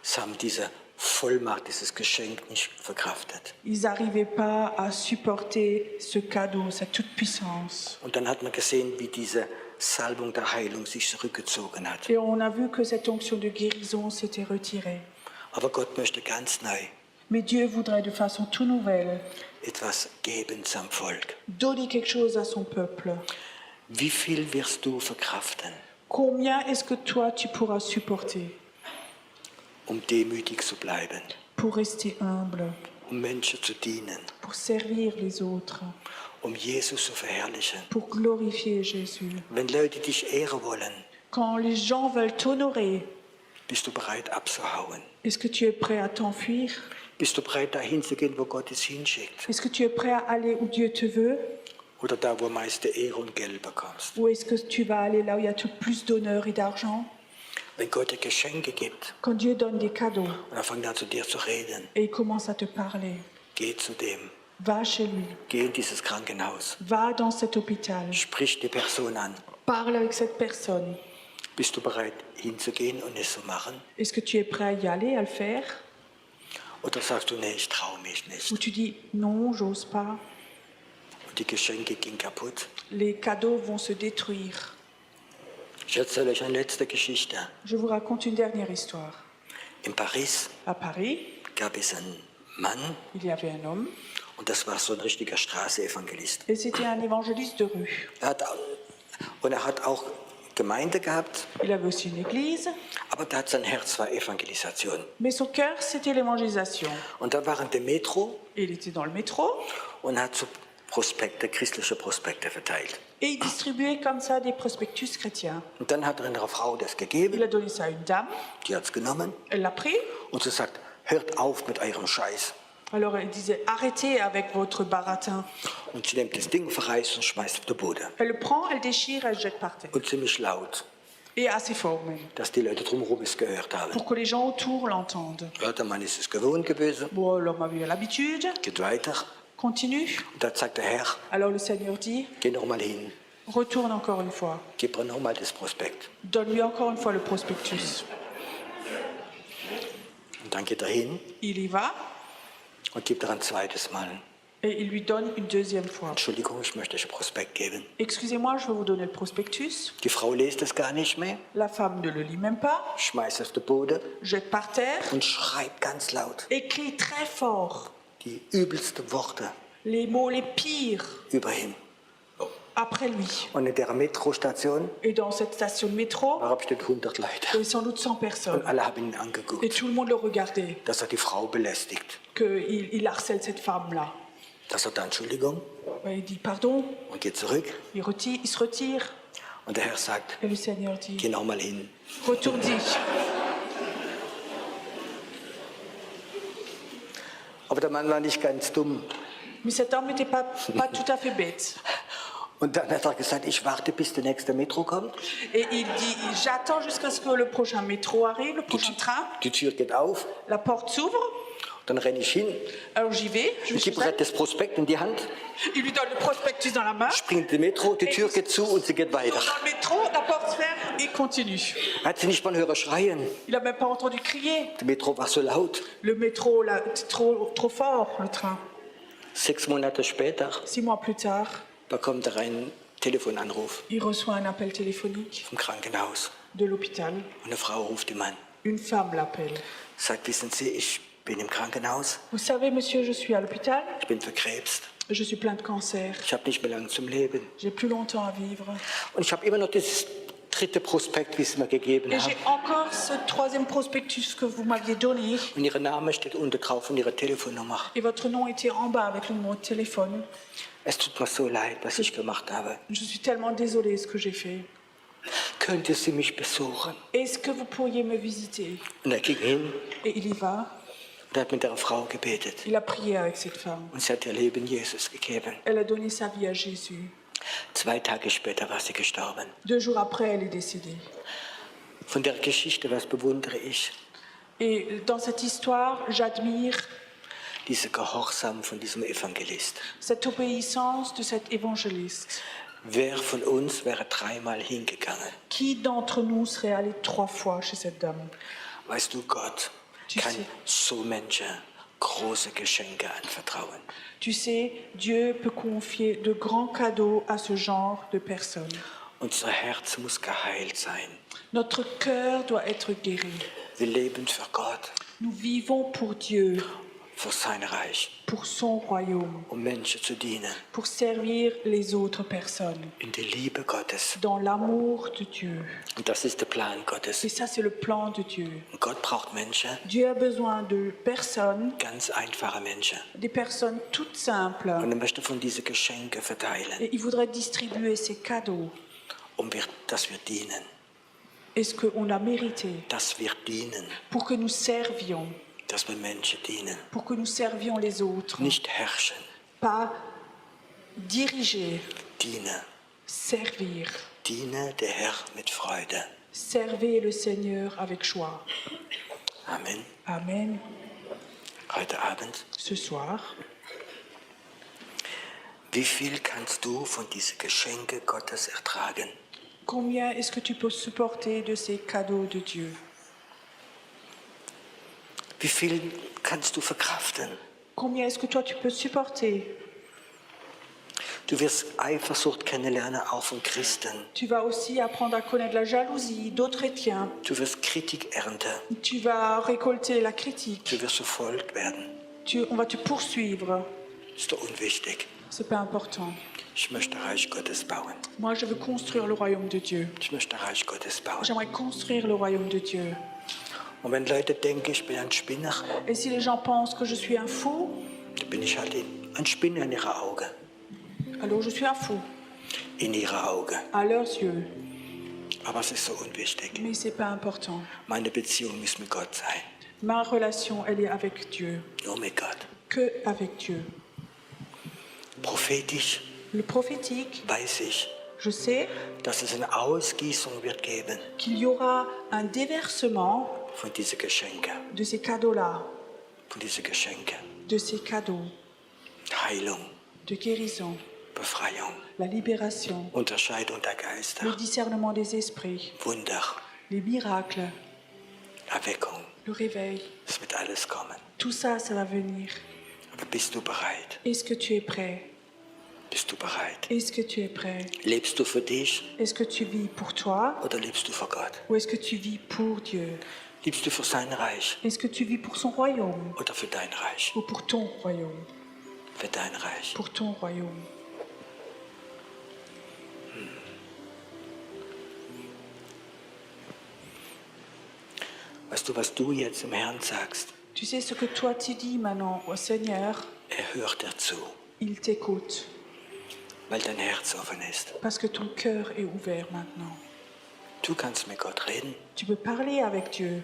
Sie haben diese Vollmacht, dieses Geschenk nicht verkraftet. Ils n'arrivaient pas à supporter ce cadeau, cette toute-puissance. Und dann hat man gesehen, wie diese Salbung der Heilung sich zurückgezogen hat. Et on a vu que cette onction de guérison s'était retirée. Aber Gott möchte ganz neu Mais Dieu voudrait de façon tout nouvelle etwas geben zum Volk. donner quelque chose à son peuple. Wie viel wirst du verkraften, Combien est-ce que toi tu pourras supporter demütig zu bleiben, pour rester humble, Menschen zu dienen, pour servir les autres, Jesus zu verherrlichen? pour glorifier Jésus? Wenn Leute dich ehren wollen, Quand les gens veulent t'honorer, bist du bereit abzuhauen? est-ce que tu es prêt à t'enfuir? Bist du bereit, dahin zu gehen, wo Gott es hinschickt? Est-ce que tu es prêt à aller où Dieu te veut? Oder da, wo meiste Ehre und Geld bekommst? Ou est-ce que tu vas aller là où il y a tout plus d'honneur et d'argent? Wenn Gott dir Geschenke gibt Quand Dieu donne des cadeaux und er fängt an zu dir zu reden, et il commence à te parler, geh zu dem, va chez lui, geh in dieses Krankenhaus, va dans cet hôpital, sprich die Person an. parle avec cette personne. Bist du bereit, hinzugehen und es zu machen? Est-ce que tu es prêt à y aller, à le faire? Oder sagst du, nee, ich traue mich Ou nicht? tu dis non, j'ose pas, Und die Geschenke gingen kaputt. les cadeaux vont se détruire. Ich erzähle euch eine letzte Geschichte. Je vous raconte une dernière histoire. In Paris À Paris, gab es einen Mann, il y avait un homme und das war so ein richtiger Straßeevangelist. et c'était un évangéliste de rue. Er hat auch Gemeinde gehabt, Il avait aussi une église, aber sein Herz war Evangelisation. mais son cœur, c'était l'évangélisation. Und da waren der Metro Et il était dans le métro und hat so Prospekte, christliche Prospekte verteilt. et il distribuait comme ça des prospectus chrétiens. Und dann hat er einer Frau das Il gegeben, a donné ça à une dame, die hat es genommen elle l'a pris. und sie sagt, hört auf mit eurem Scheiß. Alors elle disait arrêtez avec votre baratin. Und sie nimmt das Ding, verreißt und schmeißt auf den Boden. Elle le prend, elle déchire, elle jette par terre. Und ziemlich laut, Et assez fort même, dass die Leute drumherum es gehört haben. pour que les gens autour l'entendent. Ja, der Mann ist es gewohnt gewesen, Bon, l'homme avait l'habitude, geht weiter. continue. Und da sagt der Herr, Alors le Seigneur dit, geh nochmal hin, retourne encore une fois. gib ihr nochmal das Prospekt. Donne-lui encore une fois le prospectus. Und dann geht er hin Il y va und gibt ihr ein zweites Mal. et il lui donne une deuxième fois. Entschuldigung, ich möchte euch ein Prospekt geben. Excusez-moi, je vais vous donner le prospectus. Die Frau liest es gar nicht mehr, La femme ne le lit même pas, schmeißt es auf den Boden jette par terre und schreibt ganz laut et crie très fort die übelsten Worte les mots les pires über ihn. après lui. Und in der Metrostation Et dans cette station de métro, waren bestimmt 100 il y Leute. avait sans doute 100 Und personnes. alle haben ihn Et angeguckt, tout le monde le regardait, dass er die Frau belästigt. qu'il harcèle cette femme-là. Da sagt er Entschuldigung Il dit pardon, und geht zurück. il se retire. Und der Herr sagt, Et le Seigneur dit, geh nochmal hin. retourne-y. Aber der Mann war nicht ganz dumm. Mais cet homme n'était pas tout à fait bête. Und dann hat er gesagt, ich warte, bis der nächste Metro kommt. Et il dit, j'attends jusqu'à ce que le prochain métro arrive, le prochain train. Die Tür geht auf. La porte s'ouvre, Dann renne ich hin, alors j'y vais, je ich suis gebe das Prospekt in die Hand, il lui donne le prospectus dans la main. springt in die Metro, die Tür geht zu und sie geht Dans weiter. le métro, la porte se ferme et il continue. Er hat sie nicht mal hören schreien. Il n'a même pas entendu crier. Das Metro war so laut. Le métro, là, c'est trop fort, le train. 6 Monate später 6 mois plus tard, bekommt er einen Telefonanruf Il reçoit un appel téléphonique vom Krankenhaus. de l'hôpital. Und eine Frau ruft ihn an. Une femme l'appelle. Sagt, wissen Sie, ich bin im Krankenhaus. Vous savez, monsieur, je suis à l'hôpital. Ich bin verkrebst. Je suis plein de cancer. Ich habe nicht mehr lange zum Leben. J'ai plus longtemps à vivre. Und ich habe immer noch dieses dritte Prospekt, wie Sie mir gegeben Et haben. j'ai encore ce troisième prospectus que vous m'aviez donné. Und Ihr Name steht unten drauf und Ihre Telefonnummer. Et votre nom était en bas avec le numéro de téléphone. Es tut mir so leid, was ich gemacht habe. Je suis tellement désolée de ce que j'ai fait. Könnte Sie mich besuchen? Est-ce que vous pourriez me visiter? Und er ging hin Et il y va. und hat mit der Frau gebetet. Il a prié avec cette femme. Und sie hat ihr Leben Jesus gegeben. Elle a donné sa vie à Jésus. 2 Tage später war sie gestorben. 2 jours après, elle est décédée. Von der Geschichte, was bewundere ich? Et dans cette histoire, j'admire Diese Gehorsam von diesem Evangelist. cette obéissance de cet évangéliste. Wer von uns wäre 3-mal hingegangen? Qui d'entre nous serait allé 3 fois chez cette dame? Weißt du, Gott Tu kann sais. so Menschen große Geschenke anvertrauen. Tu sais, Dieu peut confier de grands cadeaux à ce genre de personnes. Unser Herz muss geheilt sein. Notre cœur doit être guéri. Wir leben für Gott, Nous vivons pour Dieu, für sein Reich, pour son royaume, Menschen zu dienen. pour servir les autres personnes, In der Liebe Gottes. dans l'amour de Dieu. Und das ist der Plan Gottes. Et ça, c'est le plan de Dieu. Und Gott braucht Menschen, Dieu a besoin de personnes, ganz einfache Menschen. des personnes toutes simples. Und er möchte von diesen Geschenken verteilen, Et il voudrait distribuer ces cadeaux. dass wir dienen. Est-ce qu'on l'a mérité? Dass wir dienen. Pour que nous servions, Dass wir Menschen dienen. pour que nous servions les autres. Nicht herrschen, Pas diriger, dienen. servir. Diene der Herr mit Freude. Servez le Seigneur avec joie. Amen. Amen. Heute Abend. Ce soir, Wie viel kannst du von diesen Geschenken Gottes ertragen? combien est-ce que tu peux supporter de ces cadeaux de Dieu? Wie viel kannst du verkraften? Combien est-ce que toi tu peux supporter? Du wirst Eifersucht kennenlernen, auch von Christen. Tu vas aussi apprendre à connaître la jalousie d'autres chrétiens. Du wirst Kritik ernten. Tu vas récolter la critique. Du wirst verfolgt werden. On va te poursuivre. Ist doch unwichtig. C'est pas important. Ich möchte Reich Gottes bauen. Moi, je veux construire le royaume de Dieu. Ich möchte Reich Gottes bauen. J'aimerais construire le royaume de Dieu. Und wenn Leute denken, ich bin ein Spinner, Et si les gens pensent que je suis un fou, dann bin ich halt ein Spinner in ihrer Augen. alors je suis un fou In ihrer Augen. à leurs yeux. Aber es ist so unwichtig. Mais c'est pas important. Meine Beziehung muss mit Gott sein. Ma relation, elle est avec Dieu. Nur mit Gott. Que avec Dieu. Prophetisch Le prophétique, weiß ich, je sais dass es eine Ausgießung wird geben qu'il y aura un déversement von diesen Geschenken. de ces cadeaux-là, Von diesen Geschenken. de ces cadeaux Heilung, de guérison, Befreiung, la libération, Unterscheidung der le Geister, discernement des esprits, Wunder, les miracles, Erweckung. le réveil. Es wird alles kommen. Tout ça, ça va venir. Aber bist du bereit? Est-ce que tu es prêt? Bist du bereit? Est-ce que tu es prêt? Lebst du für dich Est-ce que tu vis pour toi oder lebst du für Gott? ou est-ce que tu vis pour Dieu? Lebst du für sein Reich Est-ce que tu vis pour son royaume oder für dein Reich? ou pour ton royaume? Für dein Reich. Pour ton royaume. Weißt du, was du jetzt im Herrn sagst? Tu sais ce que toi tu dis maintenant au Seigneur, Hört dir zu, il t'écoute weil dein Herz offen ist. parce que ton cœur est ouvert maintenant. Du kannst mit Gott reden. Tu peux parler avec Dieu.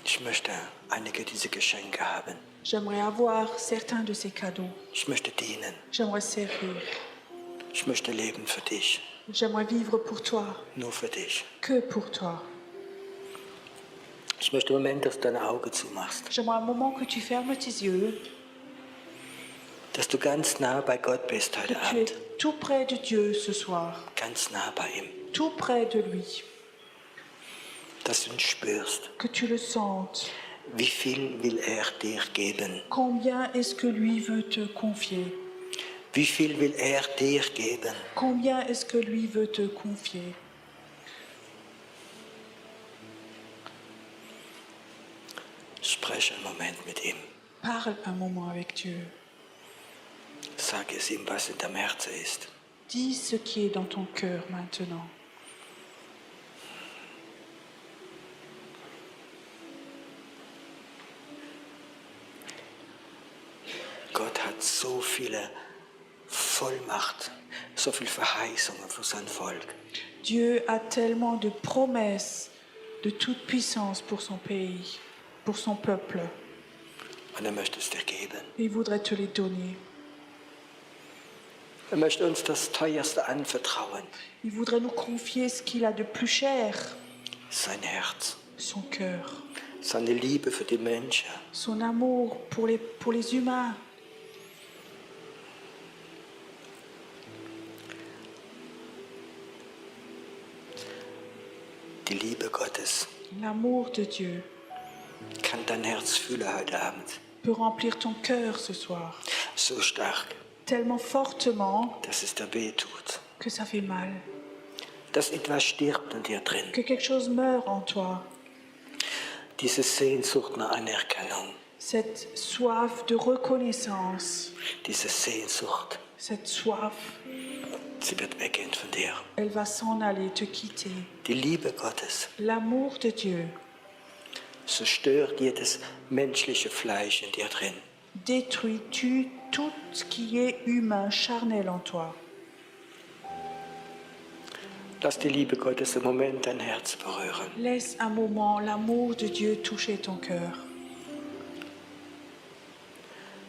Ich möchte einige dieser Geschenke haben. J'aimerais avoir certains de ces cadeaux. Ich möchte dienen. J'aimerais servir. Ich möchte leben für dich. J'aimerais vivre pour toi, Nur für dich. que pour toi. Ich möchte im Moment, dass du deine Augen zumachst. J'aimerais un moment que tu fermes tes yeux, Dass du ganz nah bei Gott bist que heute tu es Abend. tout près de Dieu ce soir, Ganz nah bei ihm. tout près de lui, Dass du ihn spürst. que tu le sentes. Wie viel will er dir geben? Combien est-ce que lui veut te confier? Wie viel will er dir geben? Combien est-ce que lui veut te confier? Spreche einen Moment mit ihm. Parle un moment avec Dieu. Sag es ihm, was in deinem Herzen ist. Dis ce qui est dans ton cœur maintenant. Gott hat so viele Vollmacht, so viele Verheißungen für sein Volk. Dieu a tellement de promesses, de toute puissance pour son pays, pour son peuple. Und er möchte es dir geben. Il voudrait te les donner. Er möchte uns das Teuerste anvertrauen. Il voudrait nous confier ce qu'il a de plus cher, Sein Herz, son cœur, seine Liebe für die Menschen. son amour pour les humains. Die Liebe Gottes L'amour de Dieu kann dein Herz füllen heute Abend. peut remplir ton cœur ce soir, So stark, tellement fortement dass es dir weh tut. que ça fait mal, Dass etwas stirbt in dir drin. que quelque chose meurt en toi. Diese Sehnsucht nach Anerkennung. Cette soif de reconnaissance, Diese Sehnsucht, cette soif, sie wird weggehen von dir. elle va s'en aller, te quitter. Die Liebe Gottes L'amour de Dieu zerstört jedes menschliche Fleisch in dir drin. détruit, tue tout ce qui est humain, charnel en toi. Lass die Liebe Gottes im Moment dein Herz berühren. Laisse un moment l'amour de Dieu toucher ton cœur,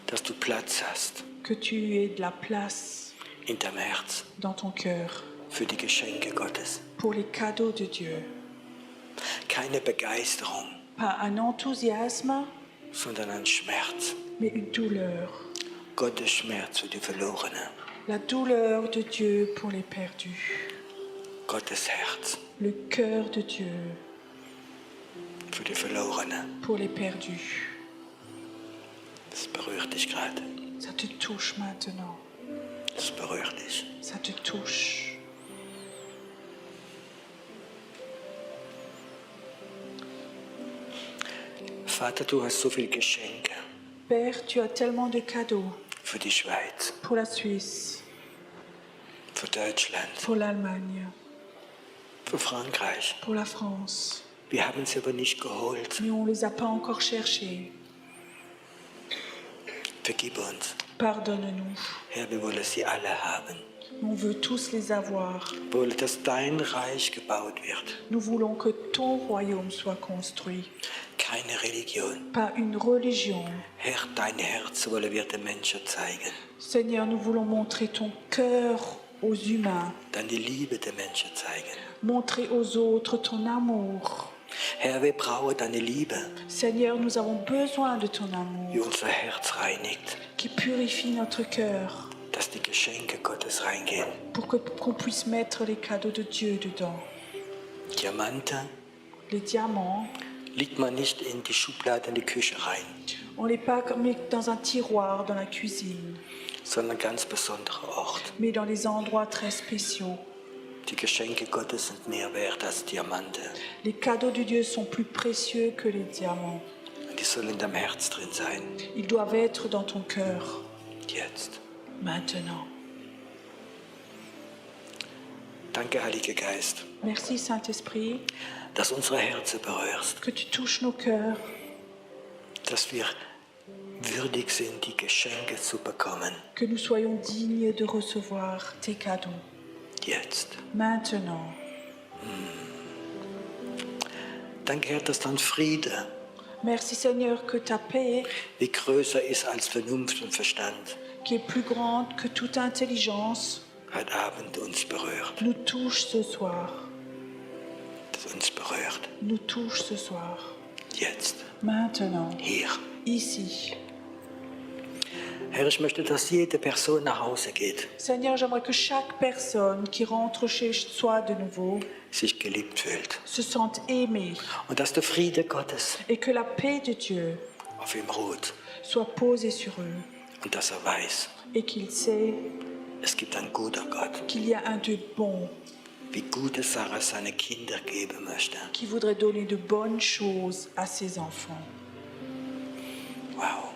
Dass du Platz hast que tu aies de la place in deinem Herz dans ton cœur für die Geschenke Gottes. pour les cadeaux de Dieu. Keine Begeisterung, Pas un enthousiasme, sondern ein Schmerz. mais une douleur. Gottes Schmerz für die Verlorenen. La douleur de Dieu pour les perdus. Gottes Herz Le cœur de Dieu für die Verlorenen. pour les perdus. Das berührt dich gerade. Ça te touche maintenant. Das berührt dich. Ça te touche. Vater, du hast so viele Geschenke Père, tu as tellement de cadeaux für die Schweiz, pour la Suisse, für Deutschland, pour l'Allemagne, für Frankreich. pour la France. Wir haben sie aber nicht geholt. Mais on ne les a pas encore cherchés. Vergib uns. Pardonne-nous. Herr, wir wollen sie alle haben. On veut tous les avoir. Wir wollen, dass dein Reich gebaut wird. Nous voulons que ton royaume soit construit, Keine Religion. pas une religion. Herr, dein Herz wollen wir den Menschen zeigen. Seigneur, nous voulons montrer ton cœur aux humains, Deine Liebe den Menschen zeigen. montrer aux autres ton amour. Herr, wir brauchen deine Liebe, Seigneur, nous avons besoin de ton die amour unser Herz reinigt. qui purifie notre cœur Dass die Geschenke Gottes reingehen. pour qu'on puisse mettre les cadeaux de Dieu dedans. Diamanten Les diamants, legt man nicht in die Schublade in die Küche rein, on les pas mis dans un tiroir dans la cuisine, sondern ganz besondere Ort. mais dans les endroits très spéciaux. Die Geschenke Gottes sind mehr wert als Diamanten. Les cadeaux de Dieu sont plus précieux que les diamants. Die sollen in deinem Herz drin sein. Ils doivent être dans ton cœur, Jetzt. maintenant. Danke, Heiliger Geist, Merci Saint-Esprit, dass unsere Herzen berührst, que tu touches nos cœurs, dass wir würdig sind, die Geschenke zu bekommen. que nous soyons dignes de recevoir tes cadeaux. Jetzt. Maintenant. Danke, Herr, dass dein Friede, Merci Seigneur que ta paix, wie größer ist als Vernunft und Verstand, qui est plus grande que toute intelligence, heute Abend uns berührt. nous touche ce soir. Das uns berührt. Nous touche ce soir. Jetzt. Maintenant. Hier. Ici. Herr, ich möchte, dass jede Person nach Hause geht, Seigneur, j'aimerais que chaque personne qui rentre chez soi de nouveau sich geliebt fühlt. se sente aimée Und dass der Friede Gottes et que la paix de Dieu auf ihm ruht. soit posée sur eux. und dass er weiß, et qu'il sait es gibt einen guten Gott, qu'il y a un Dieu bon wie gute Sarah seine Kinder geben möchte. qui voudrait donner de bonnes choses à ses enfants. Wow.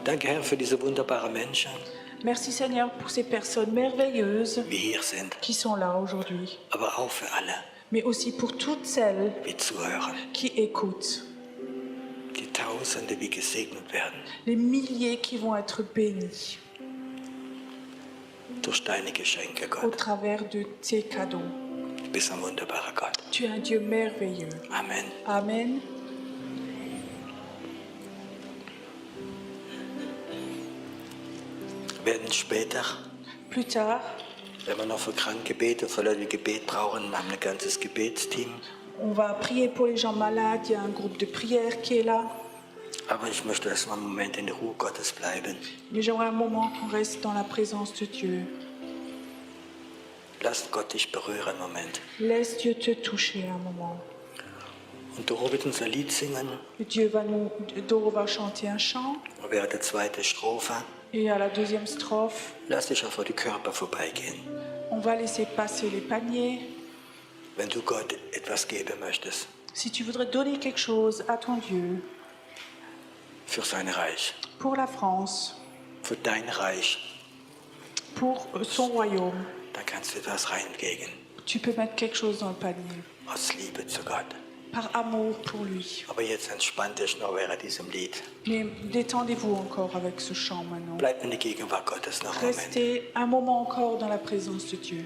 Danke, Herr, für diese wunderbaren Menschen, Merci Seigneur pour ces personnes merveilleuses die hier sind, qui sont là aujourd'hui, aber auch für alle, mais aussi pour toutes celles die zuhören, qui écoutent, die Tausende, die gesegnet werden les milliers qui vont être bénis durch deine Geschenke, au Gott. travers de tes cadeaux. Du bist ein wunderbarer Gott. Tu es un Dieu merveilleux. Amen. Amen. Wir werden später, Plus tard, wenn wir noch für Kranke beten, für Leute, die Gebet brauchen, haben wir ein ganzes Gebetsteam. on va prier pour les gens malades. Il y a un groupe de prière qui est là. Aber ich möchte erstmal einen Moment in der Ruhe Gottes bleiben. Mais j'aimerais un moment qu'on reste dans la présence de Dieu. Lass Gott dich berühren einen Moment. Laisse Dieu te toucher un moment. Und Doro wird unser Lied singen. Doro va chanter un chant. Und während der zweiten Strophe, Et à la deuxième strophe, lass dich auf die Körper vorbeigehen. on va laisser passer les paniers. Wenn du Gott etwas geben möchtest, Si tu voudrais donner quelque chose à ton Dieu, für sein Reich, pour la France, für dein Reich, pour son royaume, dann kannst du etwas reingeben. tu peux mettre quelque chose dans le panier. Aus Liebe zu Gott. Par amour pour lui. Aber jetzt entspannt dich noch während diesem Lied. Mais détendez-vous encore avec ce chant maintenant. Bleib in der Gegenwart Gottes noch einen Moment. Restez un moment encore dans la présence de Dieu.